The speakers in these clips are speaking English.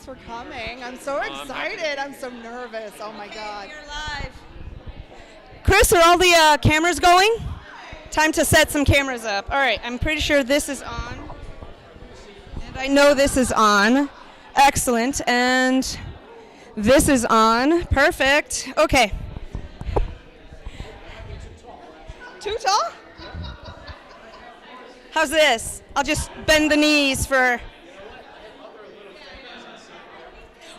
for coming. I'm so excited. I'm so nervous. Oh my God. You're live. Chris, are all the cameras going? Time to set some cameras up. All right, I'm pretty sure this is on. And I know this is on. Excellent. And this is on. Perfect. Okay. Too tall? How's this? I'll just bend the knees for...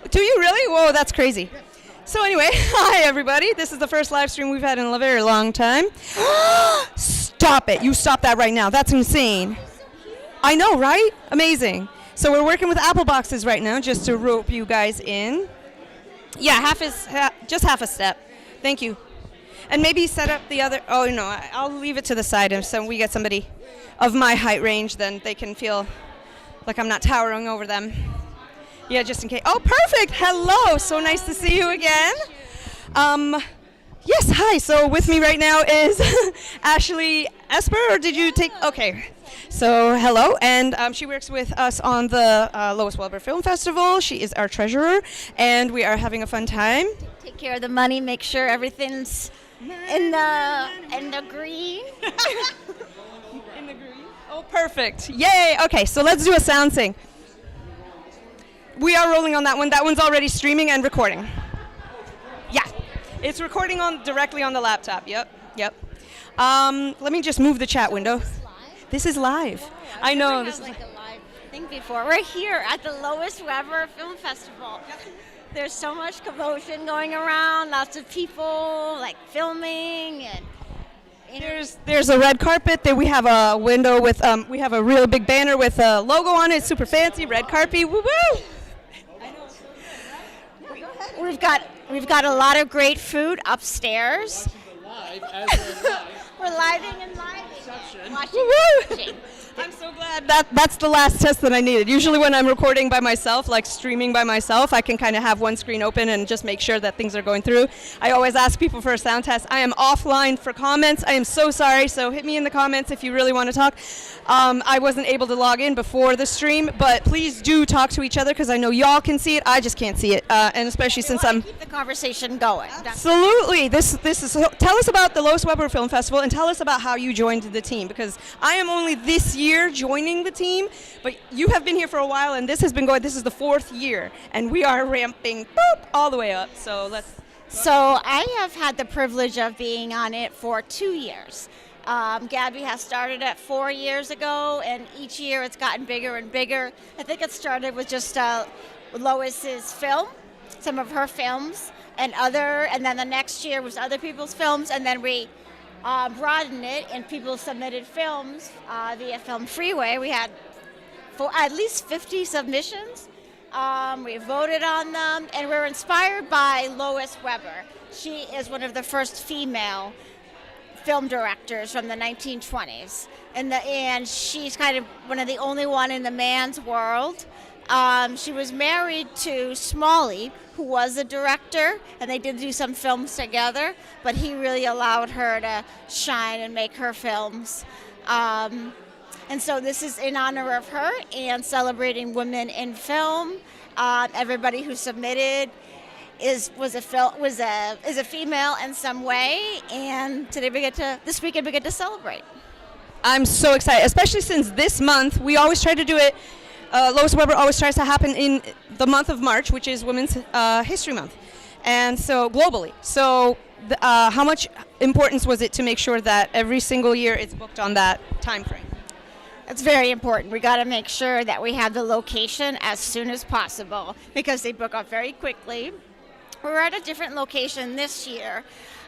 Do you really? Whoa, that's crazy. So anyway, hi everybody. This is the first live stream we've had in a very long time. Stop it. You stop that right now. That's insane. I know, right? Amazing. So we're working with Apple boxes right now just to rope you guys in. Yeah, just half a step. Thank you. And maybe set up the other... Oh, no, I'll leave it to the side. If so we get somebody of my height range, then they can feel like I'm not towering over them. Yeah, just in case. Oh, perfect. Hello. So nice to see you again. Yes, hi. So with me right now is Ashley Esper, or did you take... Okay. So hello, and she works with us on the Lois Film Festival. She is our treasurer, and we are having a fun time. Take care of the money, make sure everything's in the green. In the green? Oh, perfect. Yay. Okay, so let's do a sound sync. We are rolling on that one. That one's already streaming and recording. Yeah, it's recording directly on the laptop. Yep. Let me just move the chat window. This is live. Oh, I know. This is like a live thing before. We're here at the Lois Film Festival. There's so much commotion going around. Lots of people like filming and. There's a red carpet. There we have a window with we have a real big banner with a logo on it. Super fancy red carpet. Woo woo! We've got a lot of great food upstairs. We're living and watching. I'm so glad that's the last test that I needed. Usually when I'm recording by myself, like streaming by myself, I can kind of have one screen open and just make sure that things are going through. I always ask people for a sound test. I am offline for comments. I am so sorry, so hit me in the comments if you really want to talk. I wasn't able to log in before the stream, but please do talk to each other because I know y'all can see it. I just can't see it, and especially since I'm... Keep the conversation going. Absolutely. This is. Tell us about the Lois Film Festival and tell us about how you joined the team, because I am only this year joining the team, but you have been here for a while, and this has been going. This is the 4th year, and we are ramping all the way up. So let's. So I have had the privilege of being on it for 2 years. Gabby has started at 4 years ago, and each year it's gotten bigger and bigger. I think it started with just Lois's film, some of her films, and then the next year was other people's films, and then we broadened it, and people submitted films via Film Freeway. We had at least 50 submissions. We voted on them, and we're inspired by Lois Weber. She is one of the first female film directors from the 1920s, and she's kind of one of the only one in the man's world. She was married to Smalley, who was a director, and they did do some films together, but he really allowed her to shine and make her films. And so this is in honor of her and celebrating women in film. Everybody who submitted is a female in some way, and this weekend we get to celebrate. I'm so excited, especially since this month we always try to do it. Lois Weber always tries to happen in the month of March, which is Women's History Month, and so globally. So how much importance was it to make sure that every single year it's booked on that time frame? It's very important. We got to make sure that we have the location as soon as possible because they book up very quickly. We're at a different location this year.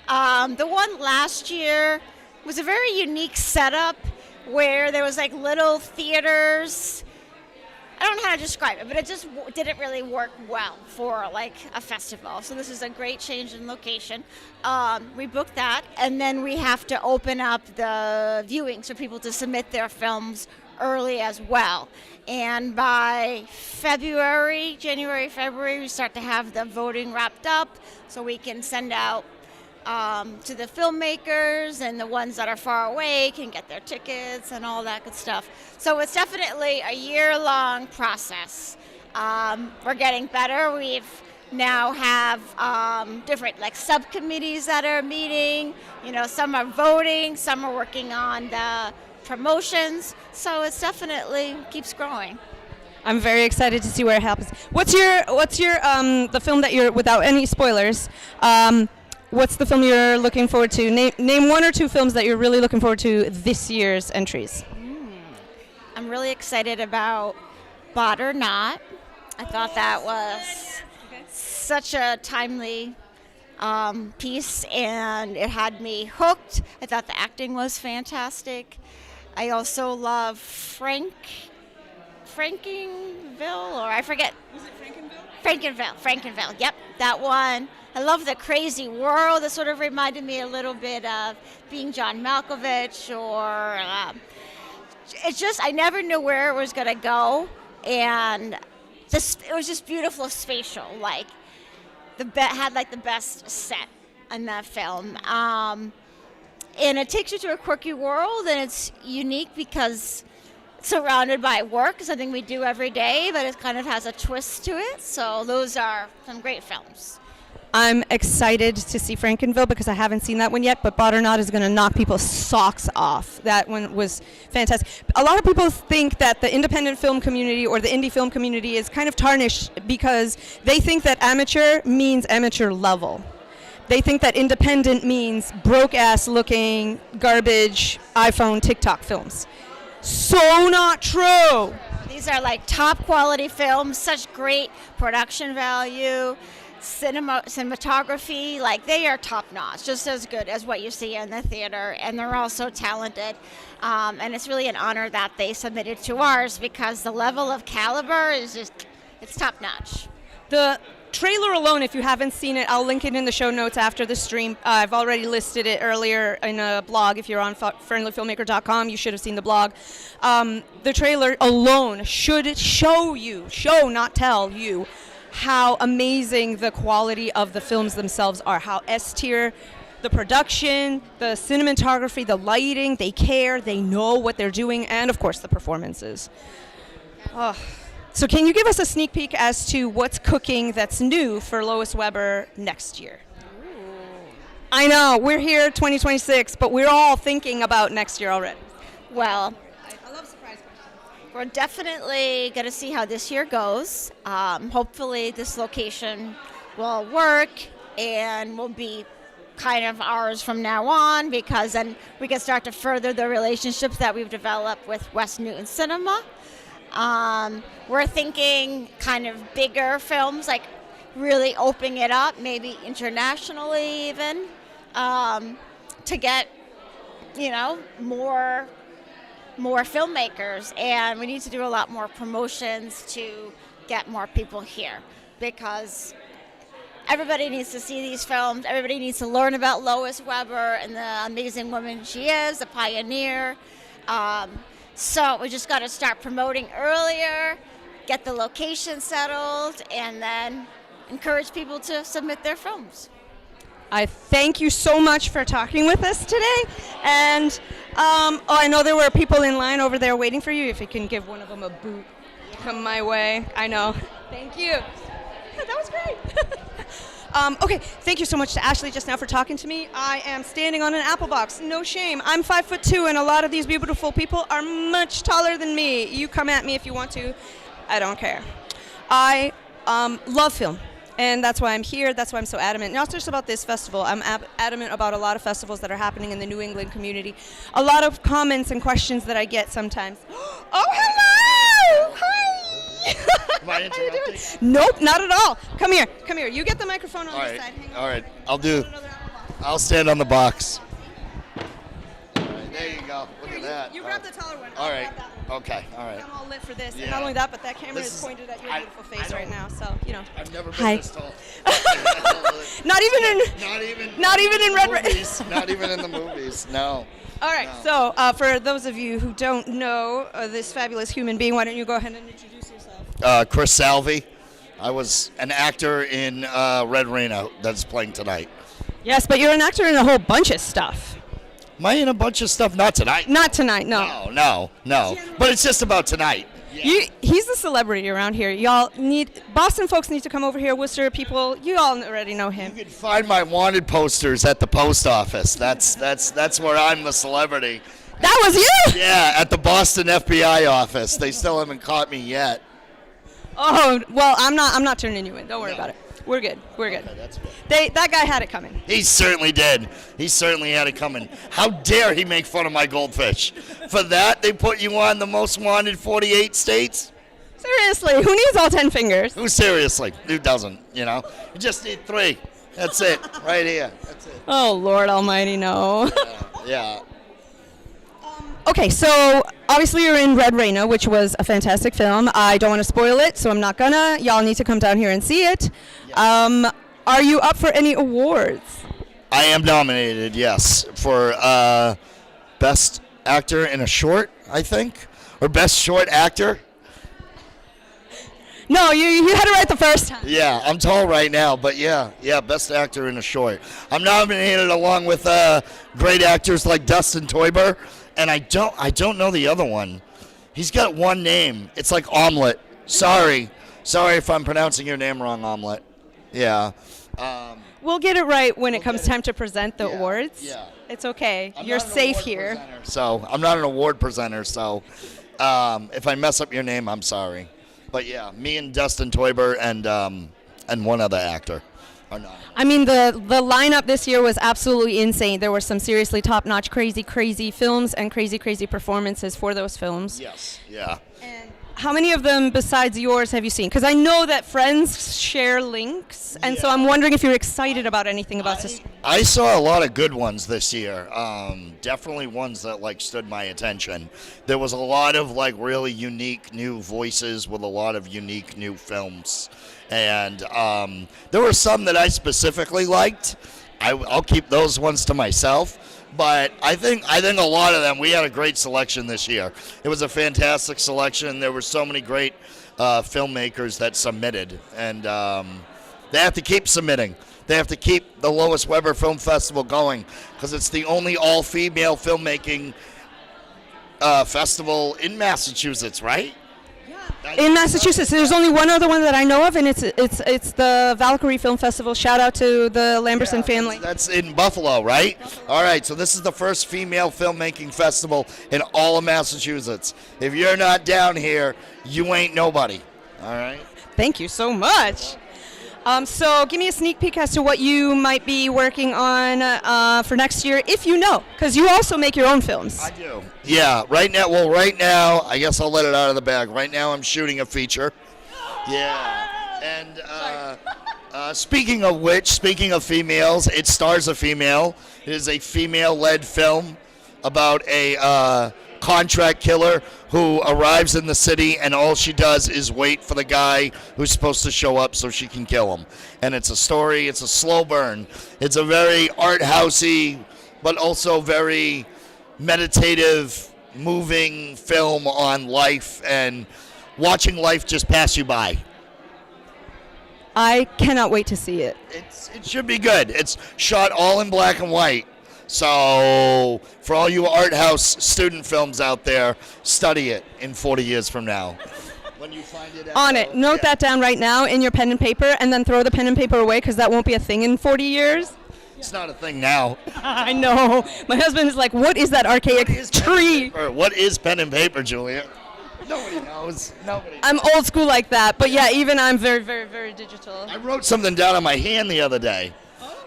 The one last year was a very unique setup where there was like little theaters. I don't know how to describe it, but it just didn't really work well for like a festival. So this is a great change in location. We booked that, and then we have to open up the viewings for people to submit their films early as well. And by January, February, we start to have the voting wrapped up so we can send out to the filmmakers, and the ones that are far away can get their tickets and all that good stuff. So it's definitely a year-long process. We're getting better. We've now have different like subcommittees that are meeting. You know, some are voting, some are working on the promotions. So it's definitely keeps growing. I'm very excited to see where it happens. What's your the film that you're, without any spoilers, what's the film you're looking forward to? Name one or two films that you're really looking forward to this year's entries. I'm really excited about Bought or Not. I thought that was such a timely piece, and it had me hooked. I thought the acting was fantastic. I also love Frankingville, or I forget. Was it Frankenville? Frankenville, yep, that one. I love the crazy world. It sort of reminded me a little bit of Being John Malkovich, or it's just, I never knew where it was going to go, and it was just beautiful spatial, like, had like the best set in that film. And it takes you to a quirky world, and it's unique because surrounded by work, something we do every day, but it kind of has a twist to it. So those are some great films. I'm excited to see Frankenville because I haven't seen that one yet, but Bought or Not is going to knock people's socks off. That one was fantastic. A lot of people think that the independent film community or the indie film community is kind of tarnished because they think that amateur means amateur level. They think that independent means broke-ass looking, garbage, iPhone, TikTok films. So not true. These are like top quality films, such great production value, cinematography, like they are top notch, just as good as what you see in the theater, and they're all so talented. And it's really an honor that they submitted to ours because the level of caliber is just, it's top notch. The trailer alone, if you haven't seen it, I'll link it in the show notes after the stream. I've already listed it earlier in a blog. If you're on friendlyfilmmaker.com, you should have seen the blog. The trailer alone should show, not tell you, how amazing the quality of the films themselves are, how S-tier the production, the cinematography, the lighting, they care, they know what they're doing, and of course the performances. Oh. So can you give us a sneak peek as to what's cooking that's new for Lois Weber next year? I know, we're here 2026, but we're all thinking about next year already. Well, I love surprise questions. we're definitely going to see how this year goes. Hopefully this location will work and will be kind of ours from now on, because then we can start to further the relationships that we've developed with West Newton Cinema. We're thinking kind of bigger films, like really opening it up, maybe internationally even, to get, more filmmakers. And we need to do a lot more promotions to get more people here, because everybody needs to see these films. Everybody needs to learn about Lois Weber and the amazing woman she is, a pioneer. So we just got to start promoting earlier, get the location settled, and then encourage people to submit their films. I thank you so much for talking with us today. And I know there were people in line over there waiting for you. If you can give one of them a boot, come my way. I know. Thank you. That was great. Okay, thank you so much to Ashley just now for talking to me. I am standing on an apple box. No shame. I'm 5'2", and a lot of these beautiful people are much taller than me. You come at me if you want to. I don't care. I love film, and that's why I'm here. That's why I'm so adamant. Not just about this festival. I'm adamant about a lot of festivals that are happening in the New England community. A lot of comments and questions that I get sometimes. Oh, hello! Hi! Am I interrupting? Nope, not at all. Come here. You get the microphone on this side. Hang on. All right. I'll stand on the box. All right, there you go. Look at that. You grab the taller one. All right. I'll grab that one. Okay. All right. I'm all lit for this. Yeah. And not only that, but that camera This is is- pointed at your I- beautiful I face don't- right now. So, I've never been Hi. this tall. Not even in Red movies. Not even in the movies. No. All right. No. So, for those of you who don't know this fabulous human being, why don't you go ahead and introduce yourself? Chris Salvi. I was an actor in Red Reno that's playing tonight. Yes, but you're an actor in a whole bunch of stuff. Am I in a bunch of stuff? Not tonight. Not tonight, no. No. But it's just about tonight. He's the celebrity around here. Boston folks need to come over here. Worcester people, you all already know him. You can find my wanted posters at the post office. That's where I'm the celebrity. That was you? Yeah, at the Boston FBI office. They still haven't caught me yet. Oh, well, I'm not turning you in. Don't worry about it. We're good. Okay, that's good. That guy had it coming. He certainly did. He certainly had it coming. How dare he make fun of my goldfish? For that, they put you on the most wanted 48 states? Seriously, who needs all 10 fingers? Who seriously? Who doesn't, You just need 3. That's it, right here. That's it. Oh, Lord almighty, no. Yeah. Okay, so obviously you're in Red Reina, which was a fantastic film. I don't want to spoil it, so I'm not gonna. Y'all need to come down here and see it. Are you up for any awards? I am nominated, yes, for Best Actor in a Short, I think, or Best Short Actor. No, you had it right the first time. Yeah, I'm tall right now, but yeah, Best Actor in a Short. I'm nominated along with great actors like Dustin Toiber, and I don't know the other one. He's got one name. It's like Omelet. Sorry if I'm pronouncing your name wrong, Omelet. Yeah. We'll get it right when it comes time to present the awards. Yeah. It's okay. I'm You're not an safe award here. presenter, so I'm not an award presenter, so if I mess up your name, I'm sorry. But yeah, me and Dustin Toiber and one other actor are not. I mean, the lineup this year was absolutely insane. There were some seriously top-notch, crazy films and crazy performances for those films. Yes. Yeah. And how many of them besides yours have you seen? Because I know that friends share links, and so I'm wondering if you're excited about anything about this. I saw a lot of good ones this year. Definitely ones that stood my attention. There was a lot of really unique new voices with a lot of unique new films, and there were some that I specifically liked. I'll keep those ones to myself. But I think a lot of them, we had a great selection this year. It was a fantastic selection. There were so many great filmmakers that submitted, and they have to keep submitting. They have to keep the Lois Weber Film Festival going because it's the only all-female filmmaking festival in Massachusetts, right? In Massachusetts, there's only one other one that I know of, and it's the Valkyrie Film Festival. Shout out to the Lamberson family. That's in Buffalo, right? Buffalo. All right, so this is the first female filmmaking festival in all of Massachusetts. If you're not down here, you ain't nobody. All right? Thank you so much. So give me a sneak peek as to what you might be working on for next year, if you know, because you also make your own films. I do. Yeah, right now, I guess I'll let it out of the bag. Right now I'm shooting a feature. Yeah. And speaking of females, it stars a female. It is a female-led film about a contract killer who arrives in the city, and all she does is wait for the guy who's supposed to show up so she can kill him. And it's a story, it's a slow burn. It's a very art housey, but also very meditative, moving film on life and watching life just pass you by. I cannot wait to see it. It should be good. It's shot all in black and white. So for all you art house student films out there, study it in 40 years from now. When you find it on it. Note that down right now in your pen and paper, and then throw the pen and paper away because that won't be a thing in 40 years. It's not a thing now. I know. My husband is like, what is that archaic tree? What is pen and paper, Julia? Nobody knows. I'm old school like that, but yeah, even I'm very digital. I wrote something down on my hand the other day.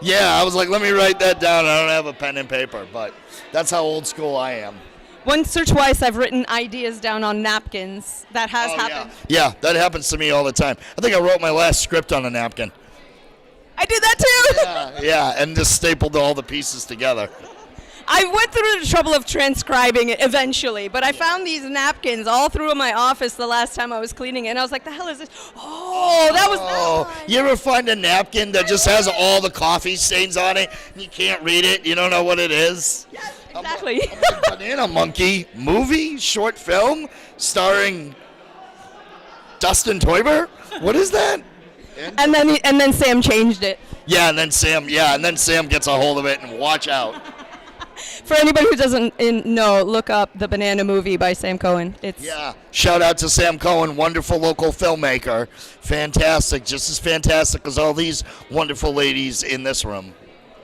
Yeah, I was like, let me write that down. I don't have a pen and paper, but that's how old school I am. Once or twice I've written ideas down on napkins. That has happened. Yeah, that happens to me all the time. I think I wrote my last script on a napkin. I did that too! Yeah, and just stapled all the pieces together. I went through the trouble of transcribing it eventually, but I found these napkins all through my office the last time I was cleaning it, and I was like, the hell is this? Oh, that was that one. You ever find a napkin that just has all the coffee stains on it, and you can't read it, you don't know what it is? Yes, exactly. I'm like, Banana Monkey movie, short film, starring Dustin Toiber? What is that? And then Sam changed it. And then Sam gets a hold of it, and watch out. For anybody who doesn't know, look up The Banana Movie by Sam Cohen. It's Yeah, shout out to Sam Cohen, wonderful local filmmaker. Fantastic, just as fantastic as all these wonderful ladies in this room.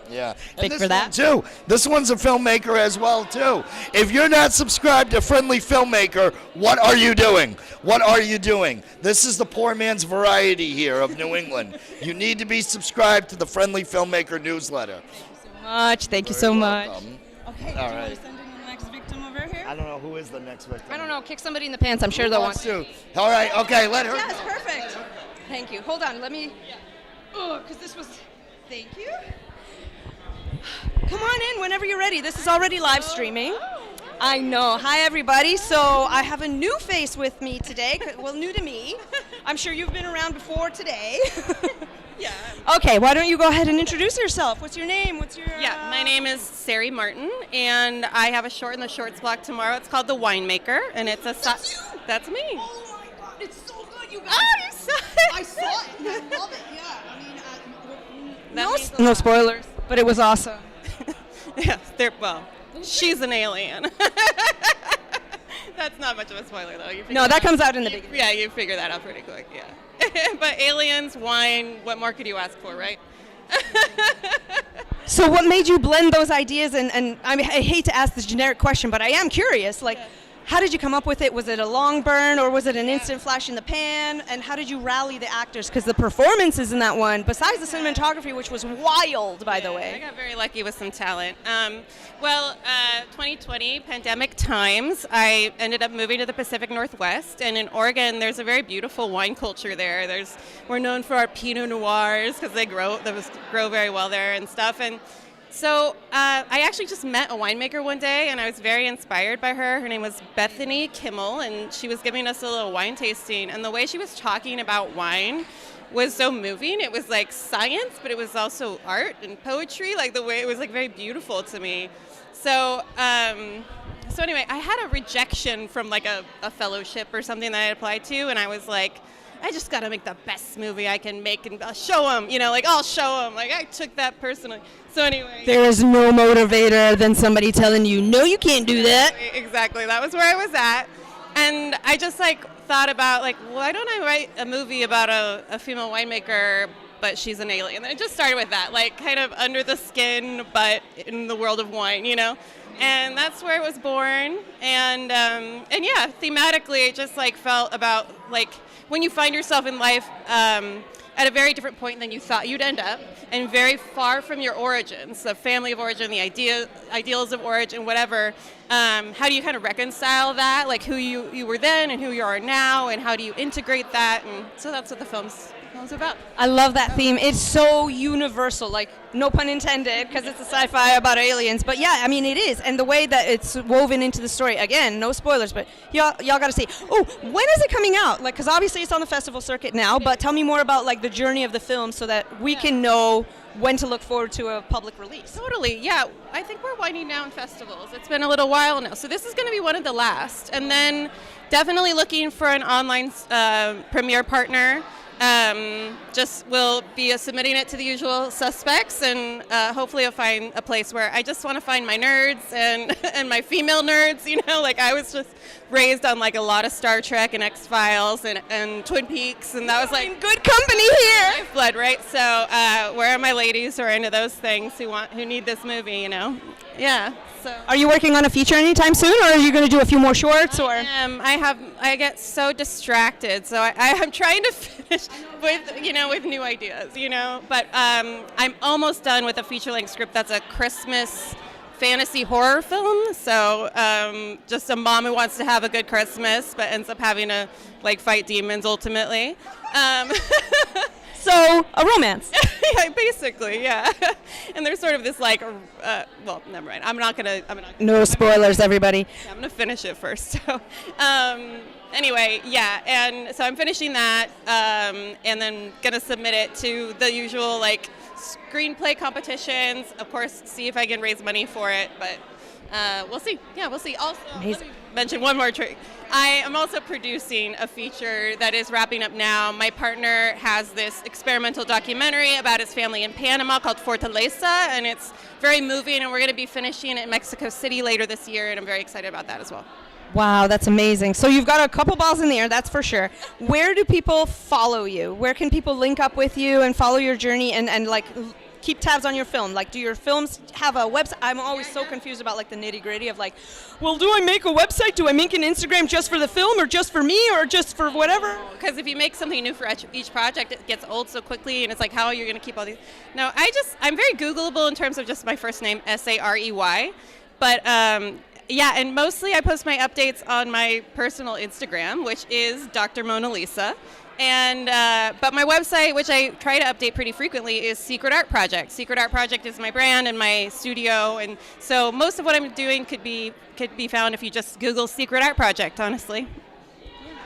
Yeah, Thank and for this that. one too. This one's a filmmaker as well too. If you're not subscribed to Friendly Filmmaker, what are you doing? What are you doing? This is the poor man's variety here of New England. You need to be subscribed to the Friendly Filmmaker newsletter. Thank you so much. Welcome. Okay, All do you right. want to send in the next victim over here? I don't know who is the next victim. I don't know. Kick somebody in the pants. I'm sure Who they'll want wants to? All right, okay, let her Yes, go. perfect. Thank you. Hold on. Let me. Oh, because this was. Thank you. Come on in whenever you're ready. This is already live streaming. I know. Hi, everybody. So I have a new face with me today. Well, new to me. I'm sure you've been around before today. Yeah. Okay, why don't you go ahead and introduce yourself? What's your name? What's your... Yeah, my name is Sari Martin, and I have a short in the shorts block tomorrow. It's called The Winemaker, and it's a... That's you? That's me. Oh my God, it's so good, you guys. Oh, you saw it. I saw it. I love it. Yeah. I mean, That means a no lot. spoilers, but it was awesome. Yeah, well, she's an alien. That's not much of a spoiler, though. You figure No, that out- comes out in the beginning. Yeah, you figure that out pretty quick, yeah. But aliens, wine, what more could you ask for, right? So what made you blend those ideas? And I mean, I hate to ask this generic question, but I am curious. Like, how did you come up with it? Was it a long burn, or was it an instant flash in the pan? And how did you rally the actors? Because the performances in that one, besides the cinematography, which was wild, by the I way. got very lucky with some talent. 2020, pandemic times, I ended up moving to the Pacific Northwest, and in Oregon, there's a very beautiful wine culture there. We're known for our Pinot Noirs because they grow very well there and stuff. And so I actually just met a winemaker one day, and I was very inspired by her. Her name was Bethany Kimmel, and she was giving us a little wine tasting. And the way she was talking about wine was so moving. It was like science, but it was also art and poetry. Like the way it was like very beautiful to me. So anyway, I had a rejection from like a fellowship or something that I applied to, and I was like, I just got to make the best movie I can make, and I'll show them, I'll show them. Like, I took that personally. So anyway. There is no motivator than somebody telling you, no, you can't do that. Exactly. That was where I was at. And I just, thought about, why don't I write a movie about a female winemaker, but she's an alien? And it just started with that, kind of under the skin, but in the world of wine, And that's where it was born. And yeah, thematically, it just, felt about, when you find yourself in life at a very different point than you thought you'd end up, and very far from your origins, the family of origin, the ideals of origin, whatever. How do you kind of reconcile that, who you were then and who you are now, and how do you integrate that? And so that's what the film's about. I love that theme. It's so universal, no pun intended, because it's a sci-fi about aliens. But yeah, I mean, it is. And the way that it's woven into the story, again, no spoilers, but y'all got to see. Oh, when is it coming out? Because obviously it's on the festival circuit now, but tell me more about the journey of the film so that we can know when to look forward to a public release. Totally, yeah. I think we're winding down festivals. It's been a little while now. So this is going to be one of the last. And then definitely looking for an online premiere partner. We'll be submitting it to the usual suspects, and hopefully I'll find a place where I just want to find my nerds and my female nerds, I was just raised on a lot of Star Trek and X-Files and Twin Peaks, and that was In good company here. lifeblood, right? So where are my ladies who are into those things, who need this movie, Yeah. So. Are you working on a feature anytime soon, or are you going to do a few more shorts? Or I get so distracted, so I'm trying to finish with new ideas, But I'm almost done with a feature-length script that's a Christmas fantasy horror film. So just a mom who wants to have a good Christmas, but ends up having to fight demons ultimately. So, a romance. Yeah, basically, yeah. And there's sort of this well, never mind. I'm not gonna. No spoilers, everybody. I'm gonna finish it first. So, anyway, yeah. And so I'm finishing that, and then gonna submit it to the usual screenplay competitions. Of course, see if I can raise money for it. But We'll see. Yeah, we'll see. Also, Amazing. let me mention one more trick. I am also producing a feature that is wrapping up now. My partner has this experimental documentary about his family in Panama called Fortaleza, and it's very moving, and we're going to be finishing it in Mexico City later this year, and I'm very excited about that as well. Wow, that's amazing. So you've got a couple balls in the air, that's for sure. Where do people follow you? Where can people link up with you and follow your journey and like keep tabs on your film? Like, do your films have a website? I'm always so confused about like the nitty gritty of like, well, do I make a website? Do I make an Instagram just for the film or just for me or just for whatever? Because if you make something new for each project, it gets old so quickly, and it's like, how are you going to keep all these? No, I'm very Googleable in terms of just my first name, Sarey. But yeah, and mostly I post my updates on my personal Instagram, which is Dr. Mona Lisa. And but my website, which I try to update pretty frequently, is Secret Art Project. Secret Art Project is my brand and my studio, and so most of what I'm doing could be found if you just Google Secret Art Project, honestly.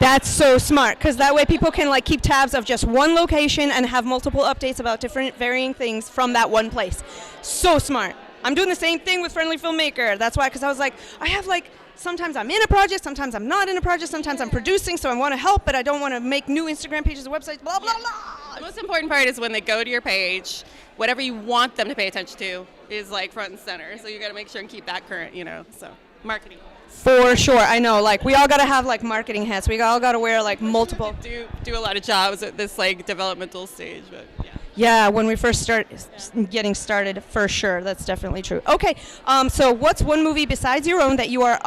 That's so smart, because that way people can like keep tabs of just one location and have multiple updates about different varying things from that one place. So smart. I'm doing the same thing with Friendly Filmmaker. That's why, because I was like, I have like, sometimes I'm in a project, sometimes I'm not in a project, sometimes I'm producing, so I want to help, but I don't want to make new Instagram pages and websites, blah, blah, blah. The most important part is when they go to your page, whatever you want them to pay attention to is like front and center. So you got to make sure and keep that current, so marketing. For sure, I know, like we all got to have like marketing hats. We all got to wear like multiple. Do a lot of jobs at this like developmental stage, but yeah. Yeah, when we first start getting started, for sure, that's definitely true. Okay, so what's one movie besides your own that you are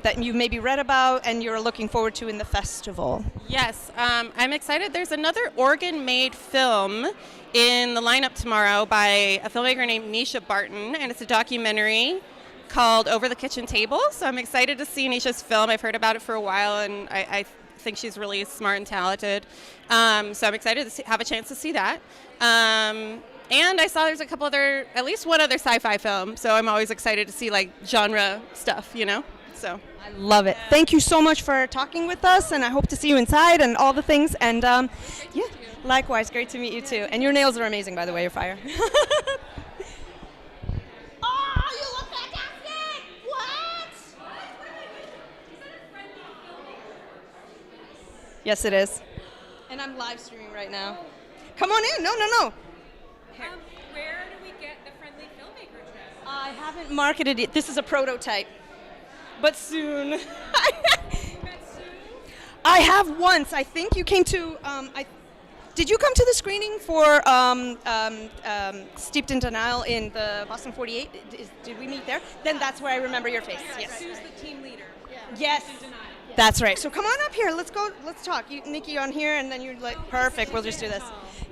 that you maybe read about and you're looking forward to in the festival? Yes, I'm excited. There's another Oregon-made film in the lineup tomorrow by a filmmaker named Nisha Barton, and it's a documentary called Over the Kitchen Table. So I'm excited to see Nisha's film. I've heard about it for a while, and I think she's really smart and talented. So I'm excited to have a chance to see that. And I saw there's at least one other sci-fi film. So I'm always excited to see like genre stuff, So I love it. Thank you so much for talking with us, and I hope to see you inside and all the things. And yeah, likewise, great to meet you too. And your nails are amazing, by the way. You're fire. Oh, you look fantastic! What? Yes, it is. And I'm live streaming right now. Come on in. No. Where do we get the Friendly Filmmaker dress? I haven't marketed it. This is a prototype. But soon. I have once. I think you came to. Did you come to the screening for Steeped in Denial in the Boston 48? Did we meet there? Then that's where I remember your face. Yes. Sue's the team leader. Yes. That's right. So come on up here. Let's go. Let's talk. You, Nikki, on here, and then you're like, perfect. We'll just do this.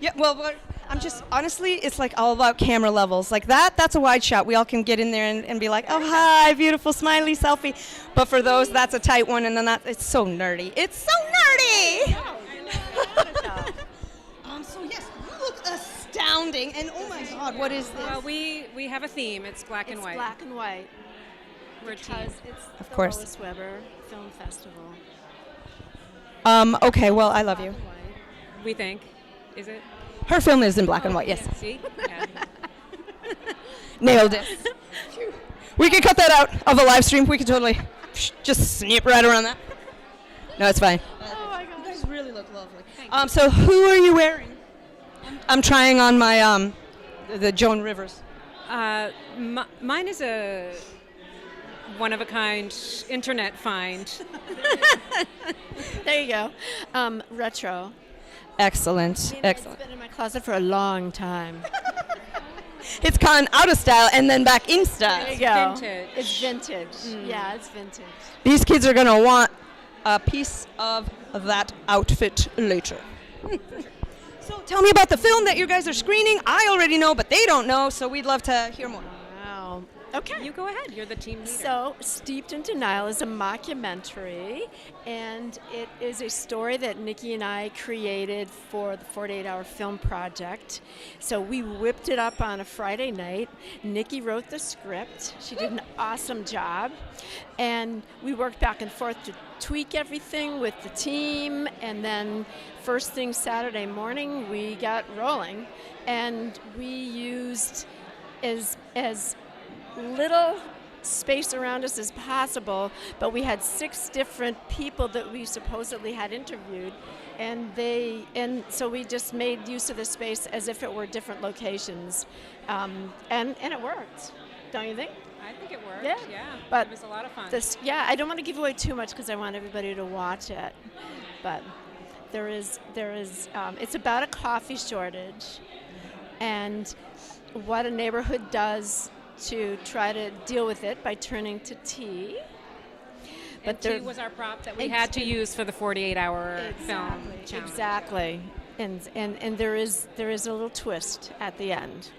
Yeah. Well, I'm just honestly, it's like all about camera levels. Like that. That's a wide shot. We all can get in there and be like, oh hi, beautiful smiley selfie. But for those, that's a tight one, and then it's so nerdy. It's so nerdy. So yes, you look astounding, and oh my God, what is this? Well, we have a theme. It's black and white. Black and white. We're a team. Because it's Of the course. Lois Weber Film Festival. Okay. Well, I love you. We think. Is it? Her film is in black and white. Yes. See? Yeah. Nailed it. We could cut that out of a live stream. We could totally just snip right around that. No, it's fine. Oh my God. You guys really look lovely. So who are you wearing? I'm trying on my the Joan Rivers. Mine is a one-of-a-kind internet find. There you go. Retro. Excellent. It's Excellent. been in my closet for a long time. It's gone out of style and then back in style. There you go. Vintage. It's vintage. Yeah, it's vintage. These kids are gonna want a piece of that outfit later. So tell me about the film that you guys are screening. I already know, but they don't know, so we'd love to hear more. Wow. Okay. You go ahead. You're the team leader. So, Steeped in Denial is a mockumentary, and it is a story that Nikki and I created for the 48-hour film project. So we whipped it up on a Friday night. Nikki wrote the script. She did an awesome job. And we worked back and forth to tweak everything with the team, and then first thing Saturday morning, we got rolling. And we used as little space around us as possible, but we had 6 different people that we supposedly had interviewed, and so we just made use of the space as if it were different locations, and it worked, don't you think? I think it worked. Yeah. But it was a lot of fun. I don't want to give away too much because I want everybody to watch it, but there is it's about a coffee shortage and what a neighborhood does to try to deal with it by turning to tea. But tea was our prop that we had to use for the 48-hour film challenge. Exactly, and there is a little twist at the end.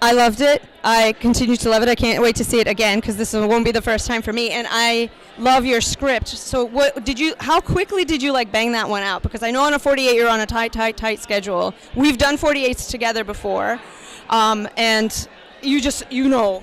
I loved it. I continue to love it. I can't wait to see it again because this won't be the first time for me. And I love your script. So how quickly did you bang that one out? Because I know on a 48 you're on a tight schedule. We've done 48s together before. And you know.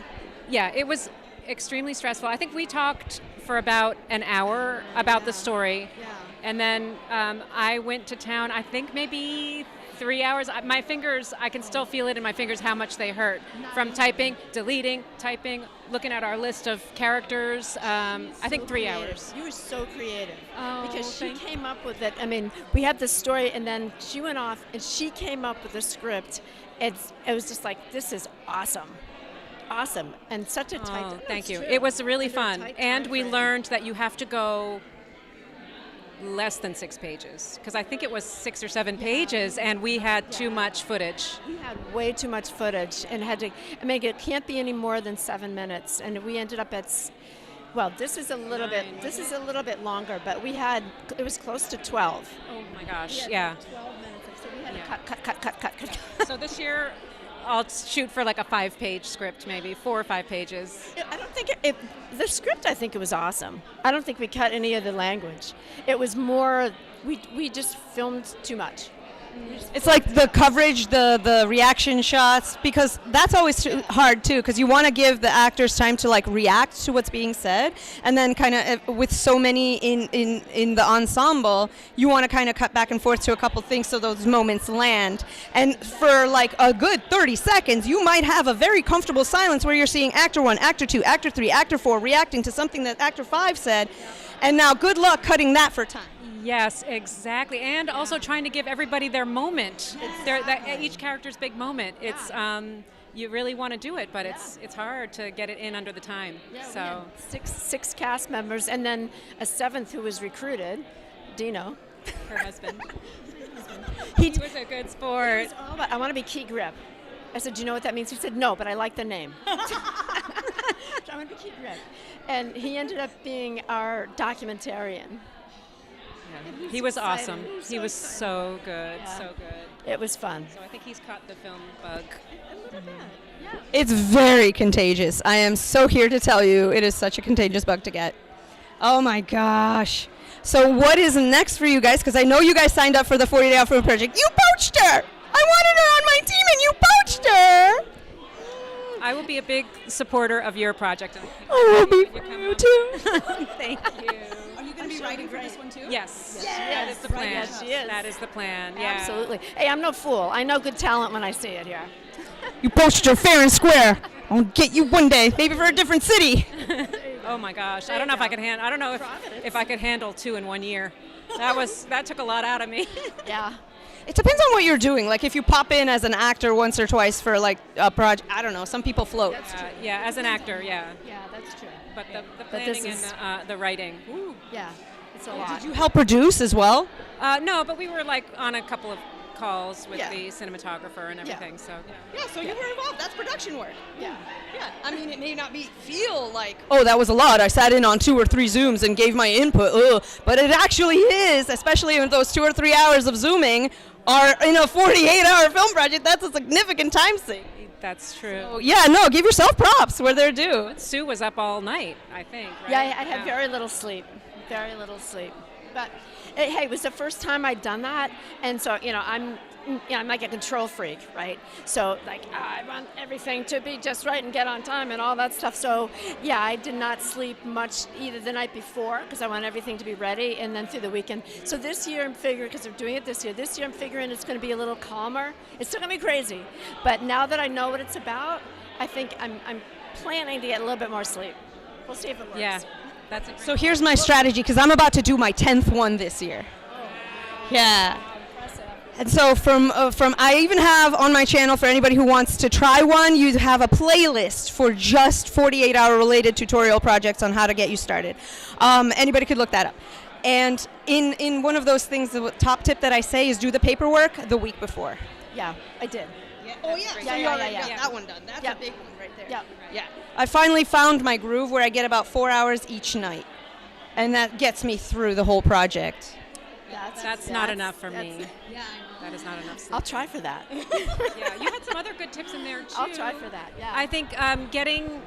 Yeah, it was extremely stressful. I think we talked for about an hour about the story. Yeah. And then I went to town, I think maybe 3 hours. My fingers, I can still feel it in my fingers how much they hurt from typing, deleting, typing, looking at our list of characters. I think 3 hours. You were so creative because she thank you. came up with it. I mean, we had the story, and then she went off and she came up with a script. It was just like, this is awesome, and such a tight. Thank you. True. It was really Under fun, tight and we timeframe. learned that you have to go less than 6 pages because I think it was 6 or 7 pages, and we had too much footage. We had way too much footage and had to. I mean, it can't be any more than 7 minutes, and we ended up at. Well, this is a little bit. This is a little bit longer, but it was close to 12. Oh my gosh, yeah. 12 minutes. So we had to cut. So this year, I'll shoot for like a 5-page script, maybe 4 or 5 pages. I don't think the script. I think it was awesome. I don't think we cut any of the language. It was more. We just filmed too much. It's like the coverage, the reaction shots, because that's always hard too, because you want to give the actors time to react to what's being said, and then kind of with so many in the ensemble, you want to kind of cut back and forth to a couple things so those moments land. And for a good 30 seconds, you might have a very comfortable silence where you're seeing actor 1, actor 2, actor 3, actor 4 reacting to something that actor 5 said, and now good luck cutting that for time. Yes, exactly, and also trying to give everybody their moment. Each character's big moment. It's you really want to do it, but it's hard to get it in under the time. Yeah, so we had six cast members, and then a 7th who was recruited, Dino. her husband. He He was a good sport. Oh, but I want to be Key Grip. I said, do you know what that means? He said, no, but I like the name. I want to be Key Grip. And he ended up being our documentarian. Yeah. He was awesome. He was so good, so good. It was fun. So I think he's caught the film bug. It's very contagious. I am so here to tell you it is such a contagious bug to get. Oh my gosh. So what is next for you guys? Because I know you guys signed up for the 48-hour film project. You poached her! I wanted her on my team and you poached her! I will be a big supporter of your project. I will be When you for come you up. too. Thank you. Are you going to be writing for this one too? Yes. That is the plan. Yes, she is. That is the plan. Yeah. Absolutely. Hey, I'm no fool. I know good talent when I see it here. You poached her fair and square. I'll get you one day, maybe for a different city. Oh my gosh. I don't know if I could handle. I don't know if I could handle 2 in 1 year. That took a lot out of me. Yeah. It depends on what you're doing. Like if you pop in as an actor once or twice for a project, I don't know. Some people float. Yeah, as an actor, yeah. Yeah, that's true. But the But this planning is- and the writing. Ooh. Yeah, it's a lot. Did you help produce as well? No, but we were on a couple of calls with Yeah. the cinematographer and everything. So. Yeah, so you were involved. That's production work. Yeah. Yeah, I mean, it may not feel like, oh, that was a lot. I sat in on 2 or 3 Zooms and gave my input. Ugh. But it actually is, especially in those 2 or 3 hours of Zooming are in a 48-hour film project. That's a significant time sink. That's true. So, yeah, no, give yourself props where they're due. Sue was up all night, I think. Right? Yeah, I had very little sleep. Very little sleep. But hey, it was the first time I'd done that, and so I'm like a control freak, right? So I want everything to be just right and get on time and all that stuff. So yeah, I did not sleep much either the night before because I want everything to be ready, and then through the weekend. So this year I'm figuring, because they're doing it this year I'm figuring it's going to be a little calmer. It's still going to be crazy, but now that I know what it's about, I think I'm planning to get a little bit more sleep. We'll see if it works. Yeah, that's it. So here's my strategy, because I'm about to do my 10th one this year. Yeah. And so from I even have on my channel, for anybody who wants to try one, you have a playlist for just 48-hour related tutorial projects on how to get you started. Anybody could look that up. And in one of those things, the top tip that I say is do the paperwork the week before. Yeah, I did. Oh yeah, Yeah, you already got that one done. That's a big one right there. Yeah. Yeah. I finally found my groove where I get about 4 hours each night, and that gets me through the whole project. That's not enough for me. That is not enough sleep. I'll try for that. Yeah, you had some other good tips in there too. I'll try for that. Yeah. I think getting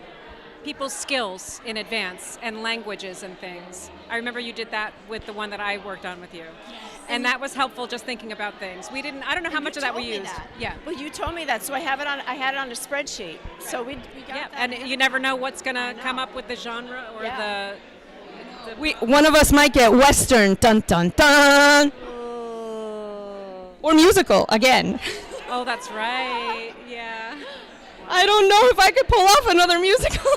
people's skills in advance and languages and things. I remember you did that with the one that I worked on with you. And that was helpful, just thinking about things. I don't know how much of that we used. Yeah. Well, you told me that, so I had it on a spreadsheet. So we got that. And you never know what's going to come up with the genre or One of us might get Western, dun dun dun, or musical again. Oh, that's right. Yeah. I don't know if I could pull off another musical.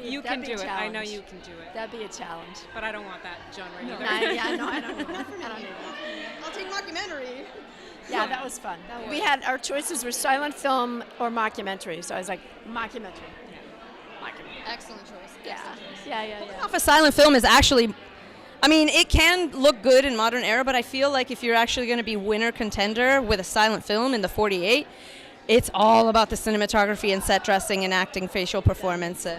You can do it. I know you can do it. That'd be a challenge. But I don't want that genre either. I don't need that. I'll take mockumentary. Yeah, that was fun. We had our choices were silent film or mockumentary. So I was like, mockumentary. Excellent choice. Yeah. Yeah. Off a silent film is actually, I mean, it can look good in modern era, but I feel like if you're actually going to be winner contender with a silent film in the 48, it's all about the cinematography and set dressing and acting, facial performances.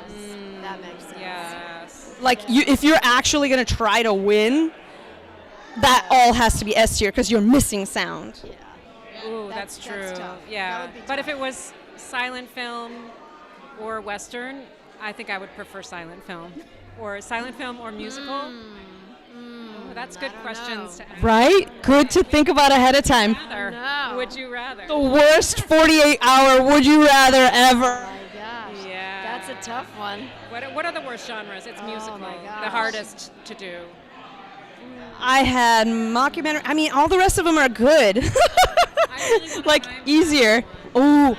That makes sense. Yes. Like, if you're actually going to try to win, that all has to be S tier because you're missing sound. Yeah. Ooh, that's true. That's tough. Yeah. That would be But if tough. it was silent film or Western, I think I would prefer silent film. Or silent film or musical. Oh, that's good questions to ask. Right? Good to think about ahead of time. No. Would you rather? The worst 48-hour would you rather ever. Oh my gosh. Yeah. That's a tough one. What are the worst genres? It's musical. my The gosh. hardest to do. I had mockumentary. I mean, all the rest of them are good. Like, easier. Oh,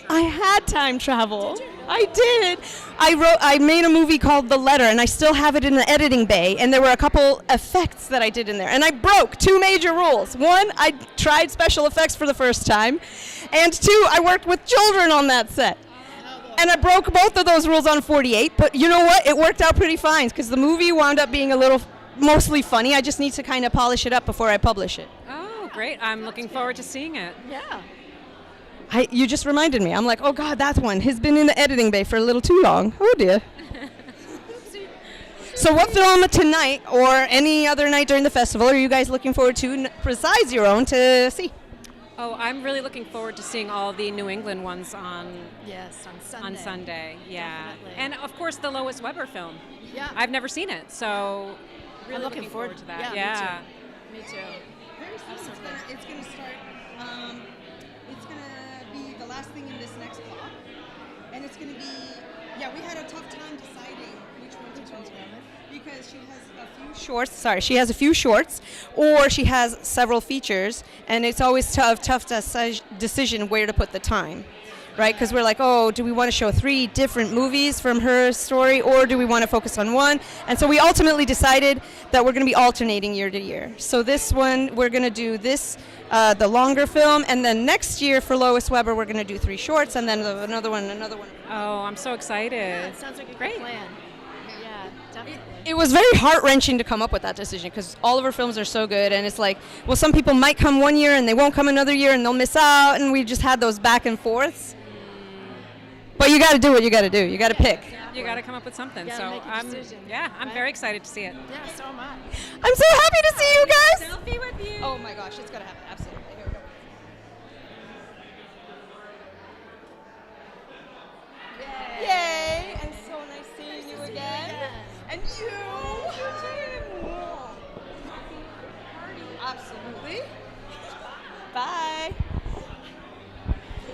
I had time travel. I did. I made a movie called The Letter, and I still have it in the editing bay, and there were a couple effects that I did in there. And I broke 2 major rules. One, I tried special effects for the first time, and 2, I worked with children on that set. And I broke both of those rules on 48, but you know what? It worked out pretty fine, because the movie wound up being a little mostly funny. I just need to kind of polish it up before I publish it. Oh, great. I'm looking forward to seeing it. Yeah. You just reminded me. I'm like, oh God, that one has been in the editing bay for a little too long. Oh dear. So what film tonight or any other night during the festival are you guys looking forward to, besides your own, to see? Oh, I'm really looking forward to seeing all the New England ones on Yes, on Sunday. Yeah. Definitely. And of course the Lois Weber film. Yeah. I've never seen it, so really I'm looking forward to that. Yeah, me too. Very soon. It's gonna start. It's gonna be the last thing in this next block, and it's gonna be. Yeah, we had a tough time deciding which one to go because she has a few Shorts. Sorry, she has a few shorts, or she has several features, and it's always tough decision where to put the time, right? Because we're like, oh, do we want to show 3 different movies from her story, or do we want to focus on one? And so we ultimately decided that we're going to be alternating year to year. So this one, we're going to do this, the longer film, and then next year for Lois Weber, we're going to do 3 shorts, and then another one. Oh, I'm so excited. Yeah, it sounds like a Great. good plan. Yeah, definitely. It was very heart-wrenching to come up with that decision because all of her films are so good, and it's like, well, some people might come one year and they won't come another year and they'll miss out, and we just had those back and forths. But you got to do what you got to do. You got to pick. You got to come up with something. You gotta So make a I'm decision, I'm right? very excited to see it. Yeah, so am I. I'm so happy to see you guys. Selfie with you. Oh my gosh, it's gonna happen. Absolutely. Here we go. Yay! And so nice seeing you again. And you. Absolutely. Bye.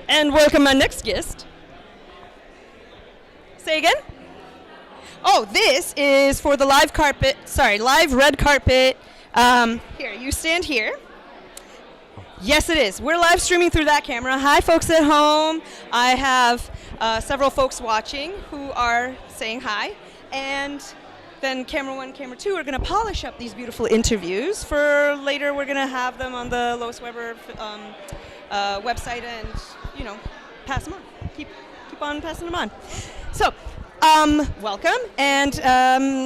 And welcome our next guest. Say again? Oh, this is for the live red carpet. Here, you stand here. Yes, it is. We're live streaming through that camera. Hi, folks at home. I have several folks watching who are saying hi. And then camera 1, camera 2 are going to polish up these beautiful interviews. For later, we're going to have them on the Lois Weber website and, you know, pass them on. Keep on passing them on. So, welcome. And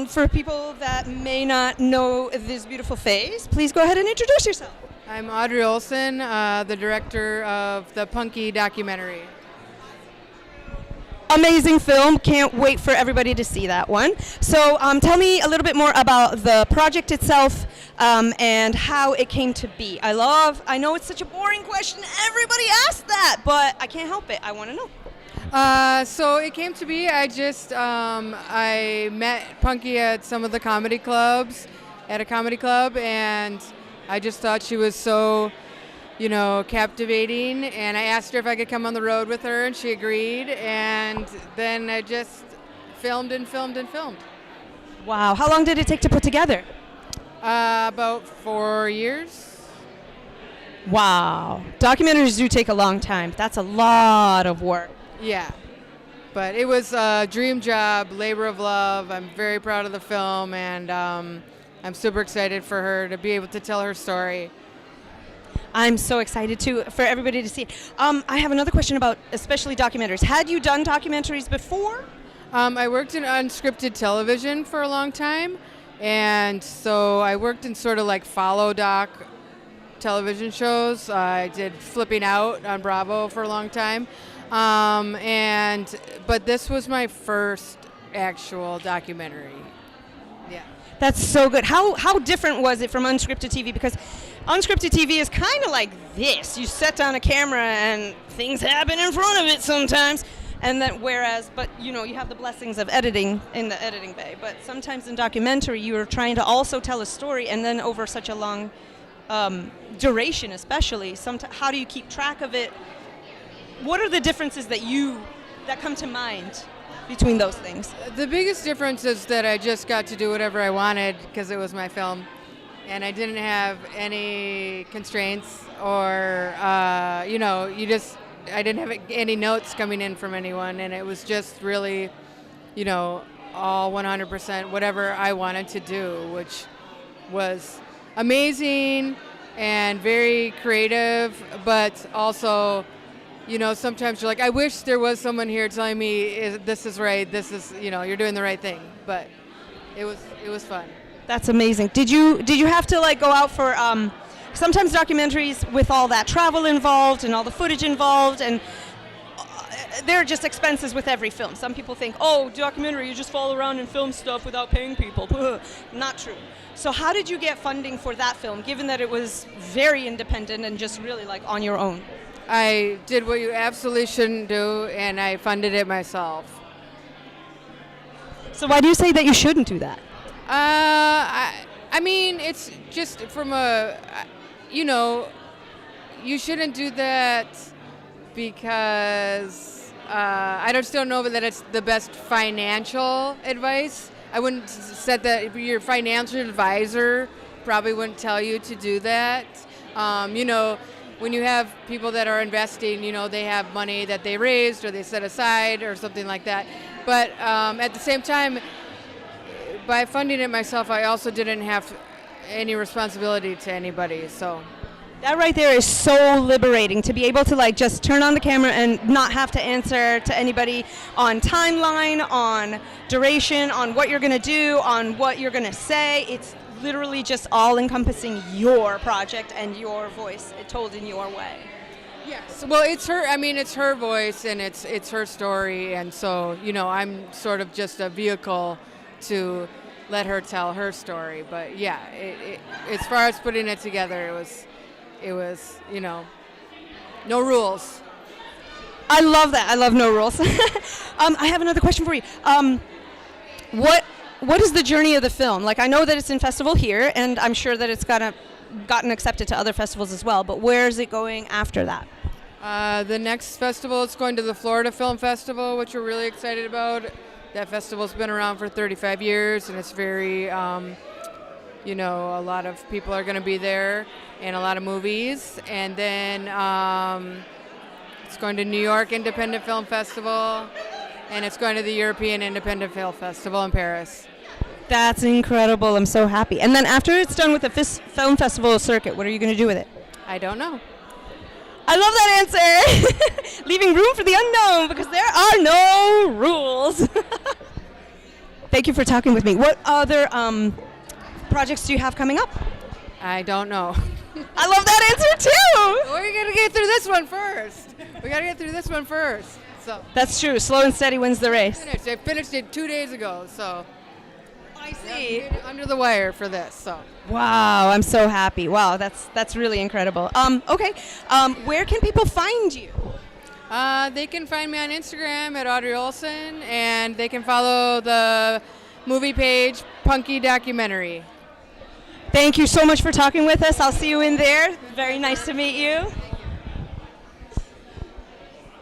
for people that may not know this beautiful face, please go ahead and introduce yourself. I'm Audrey Olson, the director of the Punky documentary. Amazing film. Can't wait for everybody to see that one. So tell me a little bit more about the project itself and how it came to be. I know it's such a boring question. Everybody asks that, but I can't help it. I want to know. So it came to be, I met Punky at some of the comedy clubs, at a comedy club, and I just thought she was so, you know, captivating, and I asked her if I could come on the road with her, and she agreed, and then I just filmed and filmed and filmed. Wow. How long did it take to put together? About 4 years. Wow. Documentaries do take a long time. That's a lot of work. Yeah. But it was a dream job, labor of love. I'm very proud of the film, and I'm super excited for her to be able to tell her story. I'm so excited for everybody to see it. I have another question about especially documentaries. Had you done documentaries before? I worked in unscripted television for a long time, and so I worked in sort of like follow doc television shows. I did Flipping Out on Bravo for a long time, but this was my first actual documentary. Yeah. That's so good. How different was it from unscripted TV? Because unscripted TV is kind of like this. You set down a camera and things happen in front of it sometimes. And then but you know, you have the blessings of editing in the editing bay. But sometimes in documentary, you are trying to also tell a story, and then over such a long duration especially, how do you keep track of it? What are the differences that come to mind between those things? The biggest difference is that I just got to do whatever I wanted because it was my film, and I didn't have any constraints or, I didn't have any notes coming in from anyone, and it was just really, you know, all 100% whatever I wanted to do, which was amazing and very creative, but also, you know, sometimes you're like, I wish there was someone here telling me this is right, this is, you know, you're doing the right thing. But it was fun. That's amazing. Did you have to like go out for sometimes documentaries with all that travel involved and all the footage involved, and there are just expenses with every film. Some people think, oh, documentary, you just fall around and film stuff without paying people. Not true. So how did you get funding for that film, given that it was very independent and just really like on your own? I did what you absolutely shouldn't do, and I funded it myself. So why do you say that you shouldn't do that? I mean, it's just from you know, you shouldn't do that because I just don't know that it's the best financial advice. I wouldn't say that your financial advisor probably wouldn't tell you to do that. You know, when you have people that are investing, you know, they have money that they raised or they set aside or something like that. But at the same time, by funding it myself, I also didn't have any responsibility to anybody. So that right there is so liberating, to be able to like just turn on the camera and not have to answer to anybody on timeline, on duration, on what you're going to do, on what you're going to say. It's literally just all encompassing your project and your voice told in your way. Yes. Well, it's her voice and it's her story, and so, you know, I'm sort of just a vehicle to let her tell her story. But yeah, as far as putting it together, it was, you know, no rules. I love that. I love no rules. I have another question for you. What is the journey of the film? Like, I know that it's in festival here, and I'm sure that it's gotten accepted to other festivals as well, but where is it going after that? The next festival, it's going to the Florida Film Festival, which we're really excited about. That festival's been around for 35 years, and it's very, You know, a lot of people are going to be there and a lot of movies. And then it's going to New York Independent Film Festival, and it's going to the European Independent Film Festival in Paris. That's incredible. I'm so happy. And then after it's done with the film festival circuit, what are you going to do with it? I don't know. I love that answer. Leaving room for the unknown because there are no rules. Thank you for talking with me. What other projects do you have coming up? I don't know. I love that answer too. We're going to get through this one first. We got to get through this one first. So That's true. Slow and steady wins the race. I finished it 2 days ago, so I see. under the wire for this. So Wow, I'm so happy. Wow, that's really incredible. Okay. Where can people find you? they can find me on Instagram at Audrey Olson, and they can follow the movie page Punky Documentary. Thank you so much for talking with us. I'll see you in there. Very nice to meet you.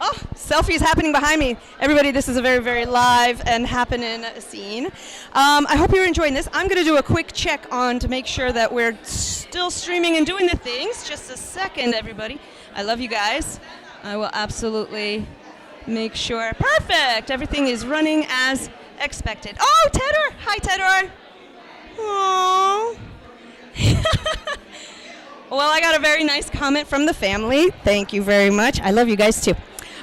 Oh, selfies happening behind me. Everybody, this is a very, very live and happening scene. I hope you're enjoying this. I'm going to do a quick check on to make sure that we're still streaming and doing the things. Just a second, everybody. I love you guys. I will absolutely make sure. Perfect. Everything is running as expected. Oh, Tedder. Hi, Tedder. Aww. Well, I got a very nice comment from the family. Thank you very much. I love you guys too.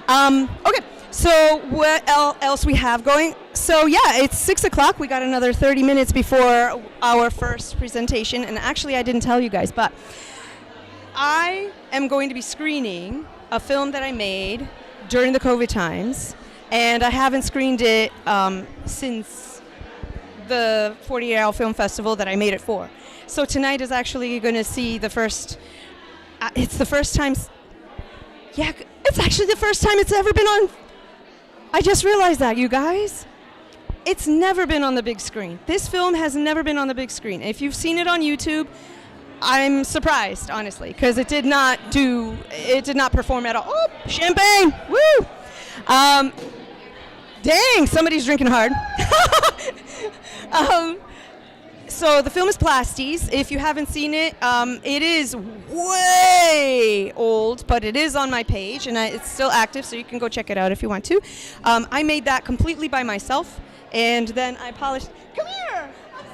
Okay, so what else we have going? So yeah, it's 6 o'clock. We got another 30 minutes before our first presentation. And actually, I didn't tell you guys, but I am going to be screening a film that I made during the COVID times. And I haven't screened it since the 48-hour film festival that I made it for. So tonight is actually going to see the first, it's the first time, yeah, it's actually the first time it's ever been on, I just realized that, you guys. It's never been on the big screen. This film has never been on the big screen. If you've seen it on YouTube, I'm surprised, honestly, because it did not perform at all. Oh, champagne, woo! Dang, somebody's drinking hard. So the film is Plasties. If you haven't seen it, it is way old, but it is on my page, and it's still active, so you can go check it out if you want to. I made that completely by myself, and then I polished. Come here,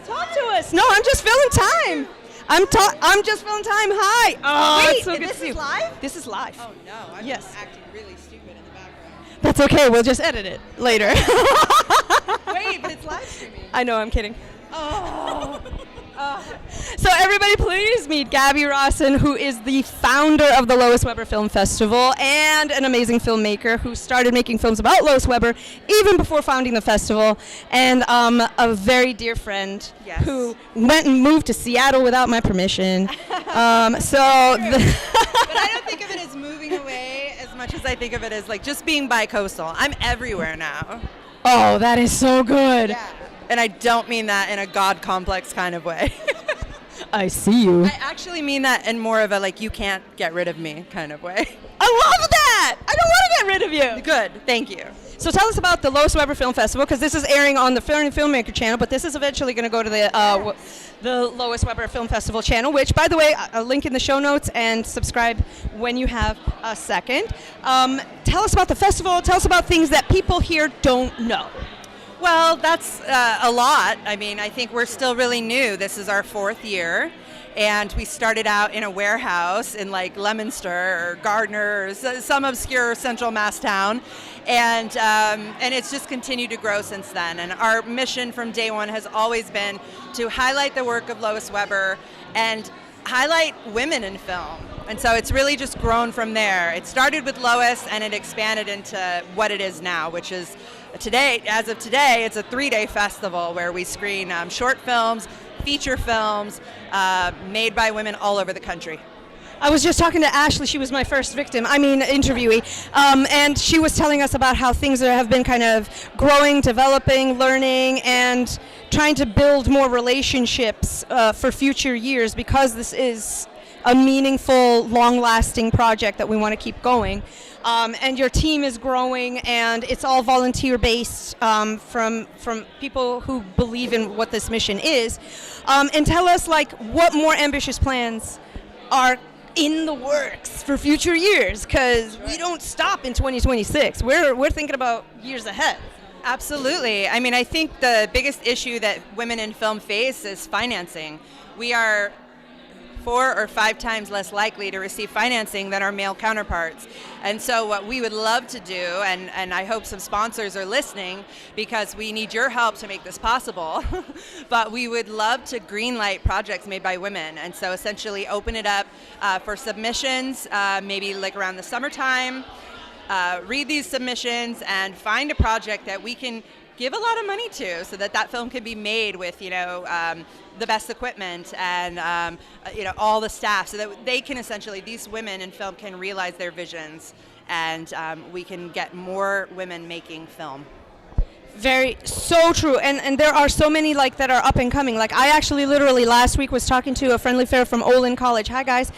talk to us. No, I'm just filling time. I'm just filling time. Hi. Oh, Wait, it's so good to this see is you. live? This is live. Oh no, I'm Yes. acting really stupid in the background. That's okay. We'll just edit it later. Wait, but it's live streaming. I know. I'm kidding. Oh. So everybody please meet Gabby Rawson, who is the founder of the Lois Weber Film Festival and an amazing filmmaker who started making films about Lois Weber even before founding the festival, and a very dear friend who went and moved to Seattle without my permission. But I don't think of it as moving away as much as I think of it as like just being bi-coastal. I'm everywhere now. Oh, that is so good. Yeah. And I don't mean that in a God complex kind of way. I see you. I actually mean that in more of a like you can't get rid of me kind of way. I love that. I don't want to get rid of you. Good, thank you. So tell us about the Lois Weber Film Festival, because this is airing on the Filmmaker channel, but this is eventually going to go to the Lois Weber Film Festival channel, which, by the way, I'll link in the show notes, and subscribe when you have a second. Tell us about the festival. Tell us about things that people here don't know. Well, that's a lot. I mean, I think we're still really new. This is our 4th year, and we started out in a warehouse in like Leominster or Gardner or some obscure central Mass town, and it's just continued to grow since then. And our mission from day one has always been to highlight the work of Lois Weber and highlight women in film. And so it's really just grown from there. It started with Lois, and it expanded into what it is now, which is today, as of today, it's a 3-day festival where we screen short films, feature films made by women all over the country. I was just talking to Ashley. She was my first interviewee, and she was telling us about how things have been kind of growing, developing, learning, and trying to build more relationships for future years, because this is a meaningful, long-lasting project that we want to keep going. And your team is growing, and it's all volunteer-based from people who believe in what this mission is. And tell us, like, what more ambitious plans are in the works for future years, because we don't stop in 2026. We're thinking about years ahead. Absolutely. I mean, I think the biggest issue that women in film face is financing. We are 4 or 5 times less likely to receive financing than our male counterparts. And so what we would love to do, and I hope some sponsors are listening, because we need your help to make this possible, but we would love to greenlight projects made by women. And so essentially open it up for submissions, maybe like around the summertime, read these submissions and find a project that we can give a lot of money to, so that that film can be made with, the best equipment and all the staff, so that they can essentially, these women in film can realize their visions, and we can get more women making film. So true. And there are so many like that are up and coming. Like I actually literally last week was talking to a friendly fair from Olin College. Hi guys.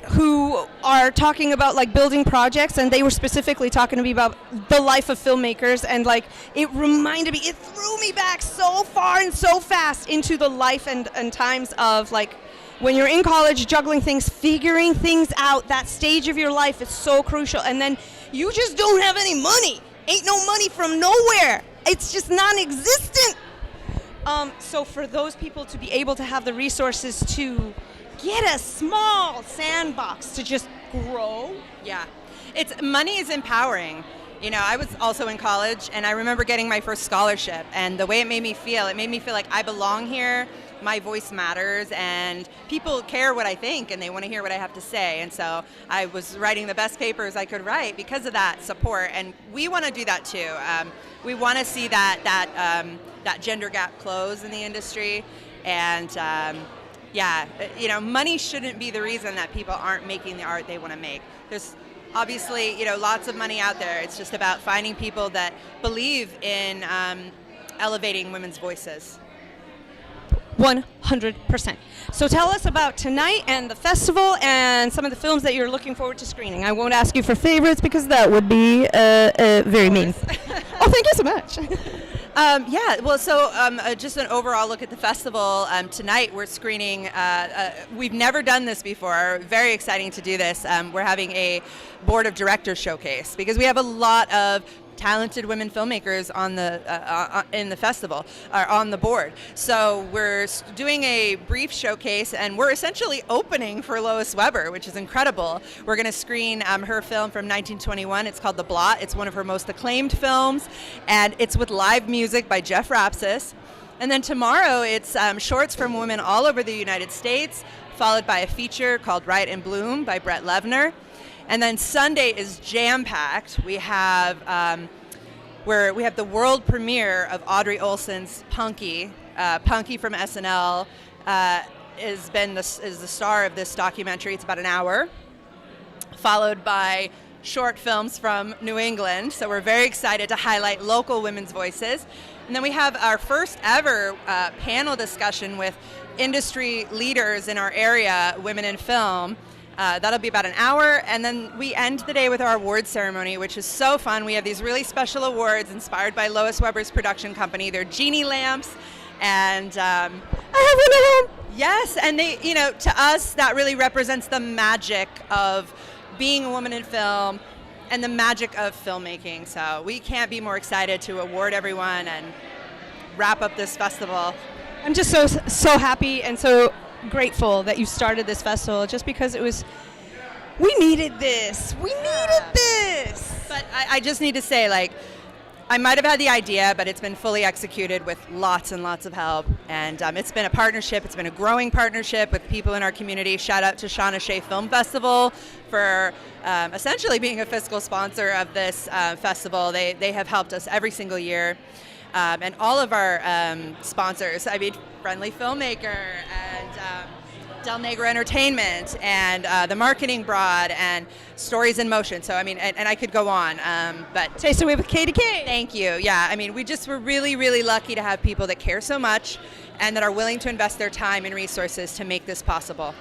Who are talking about like building projects, and they were specifically talking to me about the life of filmmakers, and like it threw me back so far and so fast into the life and times of like when you're in college, juggling things, figuring things out. That stage of your life is so crucial, and then you just don't have any money. Ain't no money from nowhere. It's just non-existent. So for those people to be able to have the resources to get a small sandbox to just grow. Yeah, money is empowering. I was also in college, and I remember getting my first scholarship, and the way it made me feel like I belong here, my voice matters, and people care what I think, and they want to hear what I have to say. And so I was writing the best papers I could write because of that support, and we want to do that too. We want to see that gender gap close in the industry, and money shouldn't be the reason that people aren't making the art they want to make. There's obviously, lots of money out there. It's just about finding people that believe in elevating women's voices. 100%. So tell us about tonight and the festival and some of the films that you're looking forward to screening. I won't ask you for favorites because that would be very mean. Oh, thank you so much. Just an overall look at the festival. Tonight we're screening, we've never done this before, very exciting to do this. We're having a board of directors showcase because we have a lot of talented women filmmakers on in the festival, or on the board. So we're doing a brief showcase, and we're essentially opening for Lois Weber, which is incredible. We're going to screen her film from 1921. It's called The Blot. It's one of her most acclaimed films, and it's with live music by Jeff Rapsis. And then tomorrow it's shorts from women all over the United States, followed by a feature called Riot in Bloom by Brett Levner. And then Sunday is jam-packed. We have the world premiere of Audrey Olson's Punky. Punky from SNL is the star of this documentary. It's about an hour, followed by short films from New England. So we're very excited to highlight local women's voices. And then we have our first ever panel discussion with industry leaders in our area, women in film. That'll be about an hour, and then we end the day with our awards ceremony, which is so fun. We have these really special awards inspired by Lois Weber's production company. They're genie lamps, and I have one at home. Yes, and they, to us, that really represents the magic of being a woman in film and the magic of filmmaking. So we can't be more excited to award everyone and wrap up this festival. I'm just so happy and so grateful that you started this festival, just because we needed this. But I just need to say, I might have had the idea, but it's been fully executed with lots and lots of help. And it's been a partnership. It's been a growing partnership with people in our community. Shout out to Shauna Shea Film Festival for essentially being a fiscal sponsor of this festival. They have helped us every single year. And all of our sponsors, Friendly Filmmaker and Del Negro Entertainment and the Marketing Broad and Stories in Motion. So, and I could go on. But Taste Away with K2K. Thank you. Yeah, we're really, really lucky to have people that care so much and that are willing to invest their time and resources to make this possible.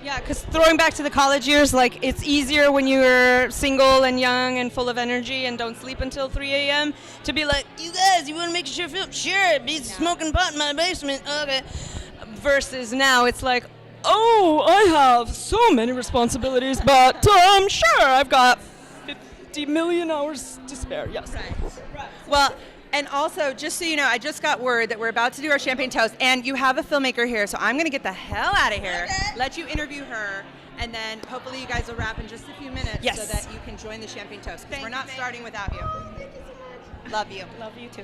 Yeah, because throwing back to the college years, like it's easier when you're single and young and full of energy and don't sleep until 3 a.m. to be like, you guys, you want to make a short film? Sure, be smoking pot in my basement. Okay. Versus now, it's like, oh, I have so many responsibilities, but sure, I've got 50 million hours to spare. Yes. Right. Well, and also, just so you know, I just got word that we're about to do our champagne toast, and you have a filmmaker here, so I'm going to get the hell out of here, let you interview her, and then hopefully you guys will wrap in just a few minutes so that you can join the champagne toast. We're not starting without you. Thank you so much. Love you. Love you too.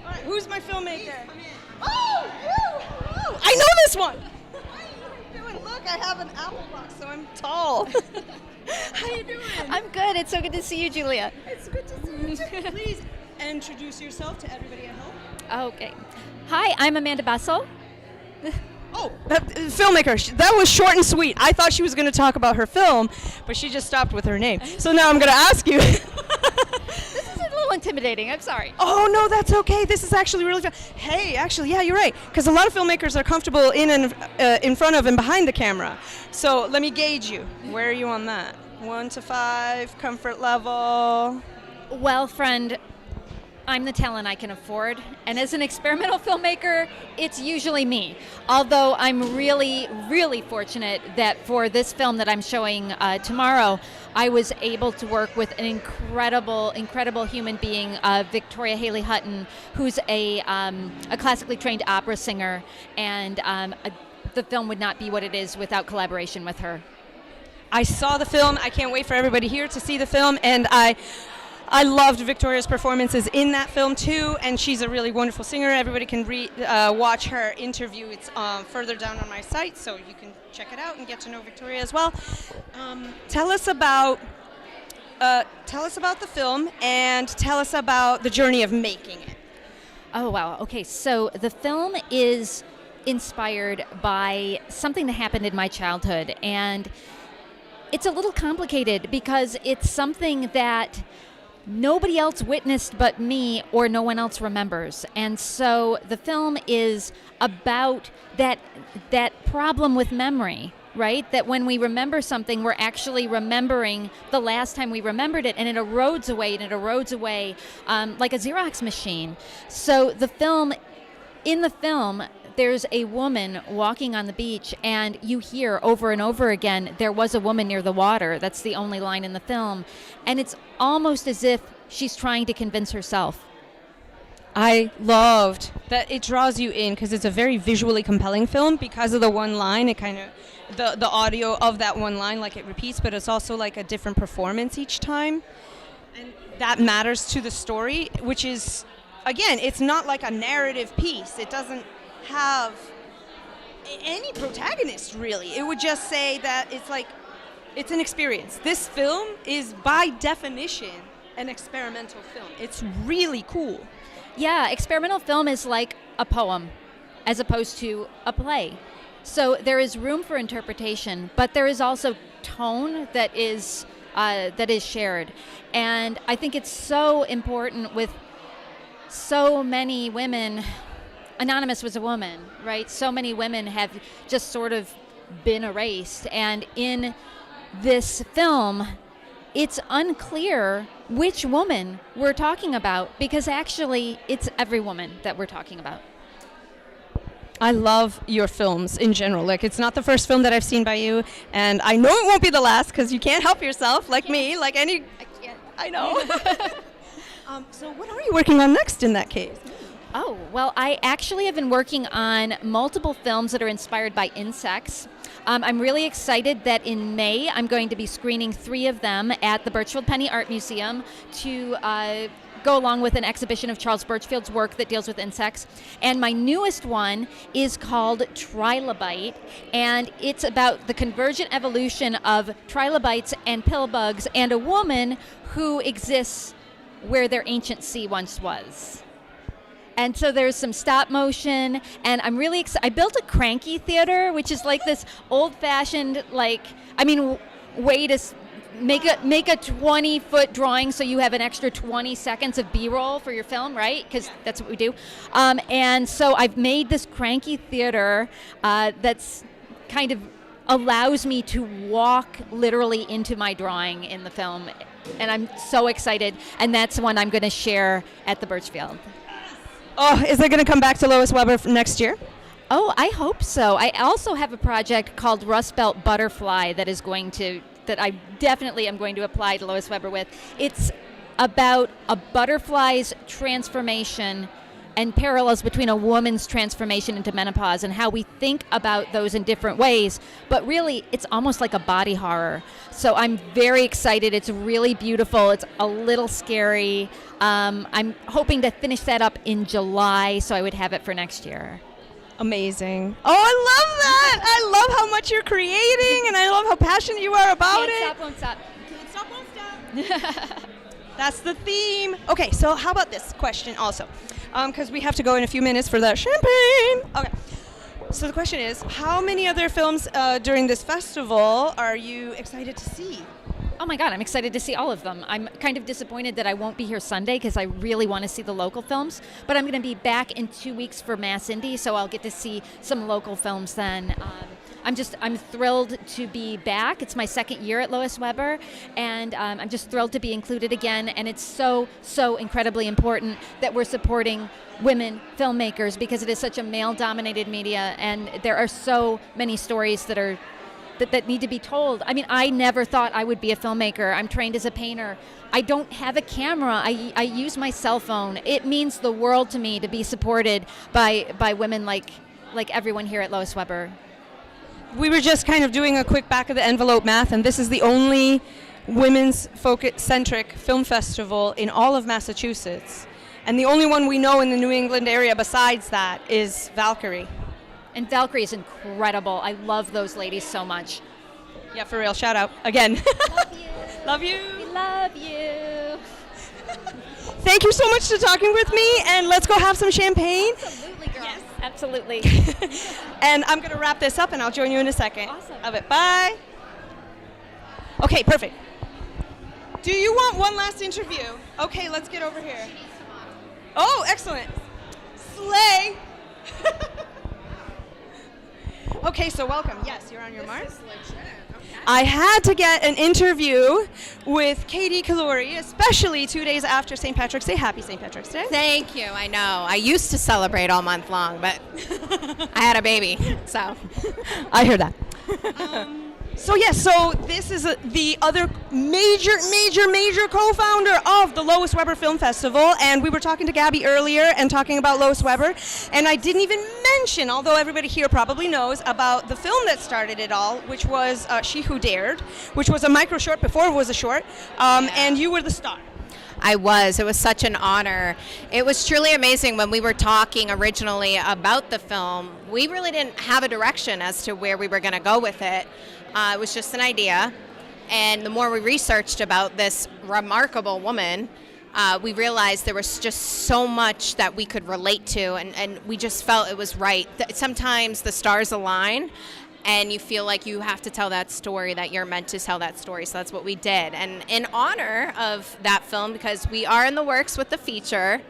All right, who's my filmmaker? Oh, you! I know this one! How you doing? Look, I have an apple box, so I'm tall. How you doing? I'm good. It's so good to see you, Julia. It's good to see you too. Please introduce yourself to everybody at home. Okay. Hi, I'm Amanda Bessel. Oh, filmmaker. That was short and sweet. I thought she was going to talk about her film, but she just stopped with her name. So now I'm going to ask you. This is a little intimidating. I'm sorry. Oh, no, that's okay. This is actually really fun. Hey, actually, yeah, you're right. Because a lot of filmmakers are comfortable in front of and behind the camera. So let me gauge you. Where are you on that? 1 to 5, comfort level. Well, friend, I'm the talent I can afford, and as an experimental filmmaker, it's usually me. Although I'm really, really fortunate that for this film that I'm showing tomorrow, I was able to work with an incredible, incredible human being, Victoria Haley Hutton, who's a classically trained opera singer, and the film would not be what it is without collaboration with her. I saw the film. I can't wait for everybody here to see the film, and I loved Victoria's performances in that film too, and she's a really wonderful singer. Everybody can watch her interview. It's further down on my site, so you can check it out and get to know Victoria as well. Tell us about the film, and tell us about the journey of making it. Oh, wow. Okay, so the film is inspired by something that happened in my childhood, and it's a little complicated because it's something that nobody else witnessed but me, or no one else remembers. And so the film is about that problem with memory, right? That when we remember something, we're actually remembering the last time we remembered it, and it erodes away, like a Xerox machine. So in the film, there's a woman walking on the beach, and you hear over and over again, there was a woman near the water. That's the only line in the film. And it's almost as if she's trying to convince herself. I loved that it draws you in because it's a very visually compelling film because of the one line. It kind of, the audio of that one line, like it repeats, but it's also like a different performance each time. And that matters to the story, which is, again, it's not like a narrative piece. It doesn't have any protagonist, really. It would just say that it's an experience. This film is by definition an experimental film. It's really cool. Yeah, experimental film is like a poem as opposed to a play. So there is room for interpretation, but there is also tone that is shared. And I think it's so important with so many women. Anonymous was a woman, right? So many women have just sort of been erased. And in this film, it's unclear which woman we're talking about, because actually it's every woman that we're talking about. I love your films in general. Like, it's not the first film that I've seen by you, and I know it won't be the last because you can't help yourself, like me, like any. I can't. I know. So what are you working on next in that case? Oh, well, I actually have been working on multiple films that are inspired by insects. I'm really excited that in May I'm going to be screening 3 of them at the Birchfield Penny Art Museum to go along with an exhibition of Charles Birchfield's work that deals with insects. And my newest one is called Trilobite, and it's about the convergent evolution of trilobites and pillbugs and a woman who exists where their ancient sea once was. And so there's some stop motion, and I'm really excited. I built a cranky theater, which is like this old-fashioned, way to make a 20-foot drawing so you have an extra 20 seconds of B-roll for your film, right? Because that's what we do. And so I've made this cranky theater that's kind of allows me to walk literally into my drawing in the film. And I'm so excited. And that's one I'm going to share at the Birchfield. Oh, is it going to come back to Lois Weber next year? Oh, I hope so. I also have a project called Rust Belt Butterfly that I definitely am going to apply to Lois Weber with. It's about a butterfly's transformation and parallels between a woman's transformation into menopause and how we think about those in different ways. But really, it's almost like a body horror. So I'm very excited. It's really beautiful. It's a little scary. I'm hoping to finish that up in July, so I would have it for next year. Amazing. Oh, I love that. I love how much you're creating, and I love how passionate you are about it. Won't stop. Can't stop, won't stop. That's the theme. Okay, so how about this question also? Because we have to go in a few minutes for that champagne. Okay. So the question is, how many other films during this festival are you excited to see? Oh my God, I'm excited to see all of them. I'm kind of disappointed that I won't be here Sunday because I really want to see the local films, but I'm going to be back in 2 weeks for Mass Indie, so I'll get to see some local films then. I'm thrilled to be back. It's my second year at Lois Weber, and I'm just thrilled to be included again, and it's so incredibly important that we're supporting women filmmakers because it is such a male-dominated media, and there are so many stories that need to be told. I mean, I never thought I would be a filmmaker. I'm trained as a painter. I don't have a camera. I use my cell phone. It means the world to me to be supported by women like everyone here at Lois Weber. We were just kind of doing a quick back of the envelope math, and this is the only women's centric film festival in all of Massachusetts. And the only one we know in the New England area besides that is Valkyrie. And Valkyrie is incredible. I love those ladies so much. Yeah, for real. Shout out again. Love you. Love you. We love you. Thank you so much for talking with me, and let's go have some champagne. Absolutely, girl. Yes, absolutely. And I'm going to wrap this up, and I'll join you in a second. Awesome. Of it. Bye. Okay, perfect. Do you want one last interview? Okay, let's get over here. Oh, excellent. Slay. Okay, so welcome. Yes, you're on your mark. I had to get an interview with Katie Kalori, especially 2 days after St. Patrick's Day. Happy St. Patrick's Day. Thank you. I know. I used to celebrate all month long, but I had a baby, so. I hear that. So this is the other major co-founder of the Lois Weber Film Festival, and we were talking to Gabby earlier and talking about Lois Weber, and I didn't even mention, although everybody here probably knows, about the film that started it all, which was She Who Dared, which was a micro short before it was a short, and you were the star. I was. It was such an honor. It was truly amazing when we were talking originally about the film. We really didn't have a direction as to where we were going to go with it. It was just an idea. And the more we researched about this remarkable woman, we realized there was just so much that we could relate to, and we just felt it was right. Sometimes the stars align, and you feel like you have to tell that story, that you're meant to tell that story. So that's what we did. And in honor of that film, because we are in the works with the feature,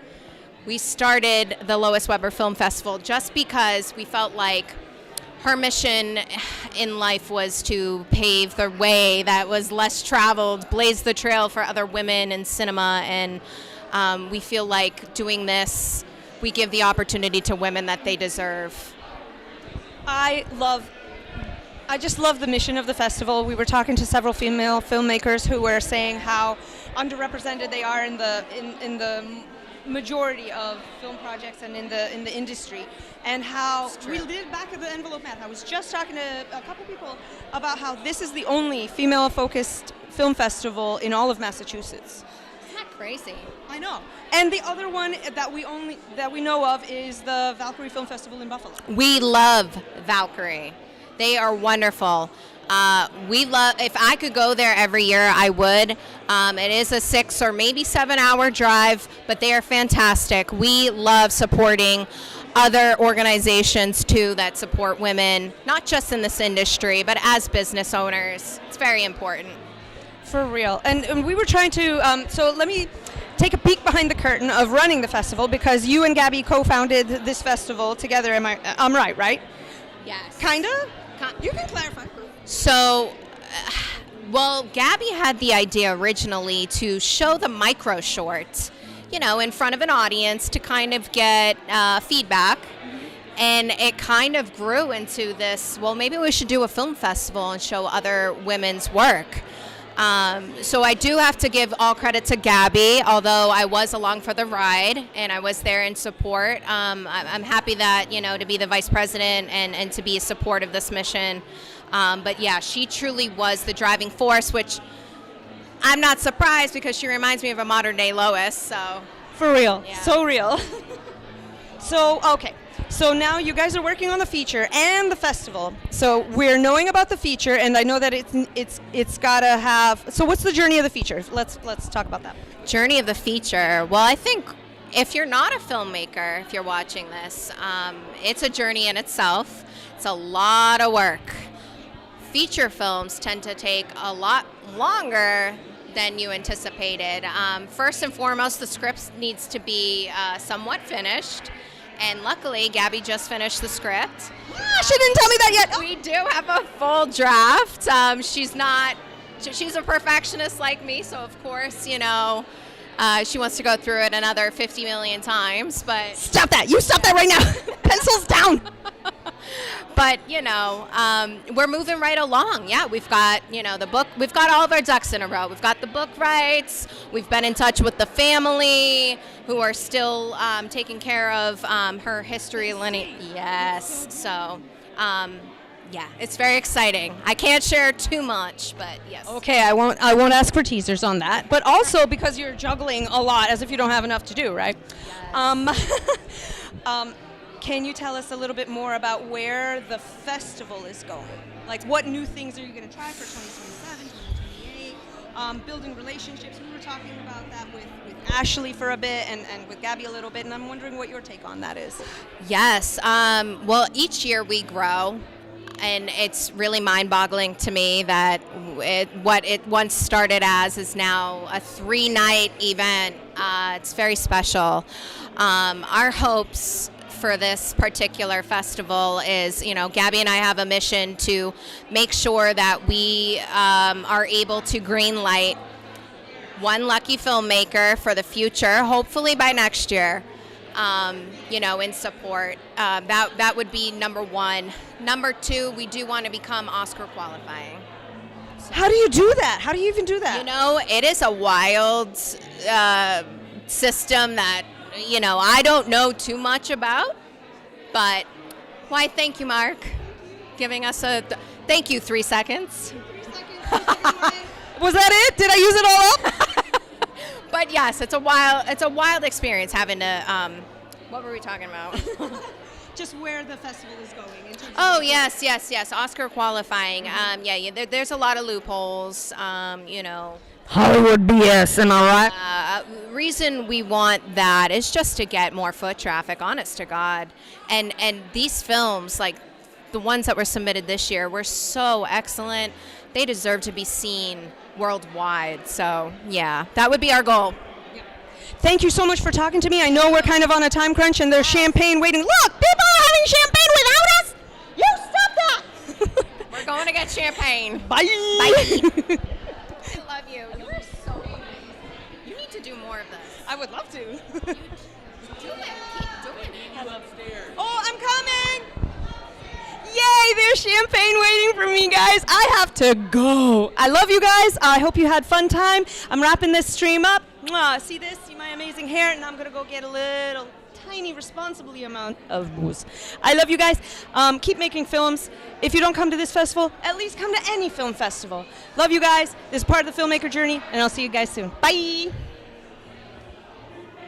we started the Lois Weber Film Festival just because we felt like her mission in life was to pave the way that was less traveled, blaze the trail for other women in cinema, and we feel like doing this, we give the opportunity to women that they deserve. I just love the mission of the festival. We were talking to several female filmmakers who were saying how underrepresented they are in the majority of film projects and in the industry, and how we did back of the envelope math. I was just talking to a couple people about how this is the only female-focused film festival in all of Massachusetts. Isn't that crazy? I know. And the other one that we know of is the Valkyrie Film Festival in Buffalo. We love Valkyrie. They are wonderful. If I could go there every year, I would. It is a 6 or maybe 7 hour drive, but they are fantastic. We love supporting other organizations too that support women, not just in this industry, but as business owners. It's very important. For real. And we were trying to, so let me take a peek behind the curtain of running the festival, because you and Gabby co-founded this festival together. I'm right? Yes. Kinda? You can clarify. So, well, Gabby had the idea originally to show the micro shorts, in front of an audience to kind of get feedback. And it kind of grew into this, well, maybe we should do a film festival and show other women's work. So I do have to give all credit to Gabby, although I was along for the ride and I was there in support. I'm happy that, to be the vice president and to be a support of this mission. But yeah, she truly was the driving force, which I'm not surprised because she reminds me of a modern day Lois. So For real. Yeah. So real. So, okay. So now you guys are working on the feature and the festival. So we're knowing about the feature, and I know that it's gotta have. So what's the journey of the feature? Let's talk about that. Journey of the feature. Well, I think if you're not a filmmaker, if you're watching this, it's a journey in itself. It's a lot of work. Feature films tend to take a lot longer than you anticipated. First and foremost, the script needs to be somewhat finished. And luckily, Gabby just finished the script. She didn't tell me that yet. We do have a full draft. She's a perfectionist like me, so of course, she wants to go through it another 50 million times. But Stop that! You stop that right now! Pencils down! But, we're moving right along. Yeah, we've got, the book. We've got all of our ducks in a row. We've got the book rights. We've been in touch with the family who are still taking care of her history lineage. Yes. So, yeah, it's very exciting. I can't share too much, but yes. Okay, I won't ask for teasers on that. But also because you're juggling a lot as if you don't have enough to do, right? Yes. Can you tell us a little bit more about where the festival is going? Like, what new things are you going to try for 2027, 2028? Building relationships. We were talking about that with Ashley for a bit and with Gabby a little bit, and I'm wondering what your take on that is. Yes. Well, each year we grow, and it's really mind-boggling to me that what it once started as is now a 3-night event. It's very special. Our hopes for this particular festival is, Gabby and I have a mission to make sure that we are able to green light one lucky filmmaker for the future, hopefully by next year, in support. That would be number one. Number two, we do want to become Oscar qualifying. So, How do you do that? How do you even do that? it is a wild system that I don't know too much about, but why, thank you, Mark, giving us thank you, 3 seconds. Was that it? Did I use it all up? But yes, it's a wild experience having to, what were we talking about? Just where the festival is going. In terms Oh, of yes, Oscar qualifying. There's a lot of loopholes, Hollywood BS, am I right? Reason we want that is just to get more foot traffic, honest to God. And these films, like the ones that were submitted this year, were so excellent. They deserve to be seen worldwide. So, yeah, that would be our goal. Thank you so much for talking to me. I know we're kind of on a time crunch and there's champagne waiting. Look, people are having champagne without us. You stop that. We're going to get champagne. Bye. Bye. I love you. You are so nice. You need to do more of this. I would love to. Do it. Keep doing it. Oh, I'm coming. Yay, there's champagne waiting for me, guys. I have to go. I love you guys. I hope you had fun time. I'm wrapping this stream up. Mwah. See this? See my amazing hair? And I'm going to go get a little tiny responsibly amount of booze. I love you guys. Keep making films. If you don't come to this festival, at least come to any film festival. Love you guys. This is part of the Filmmaker journey, and I'll see you guys soon. Bye.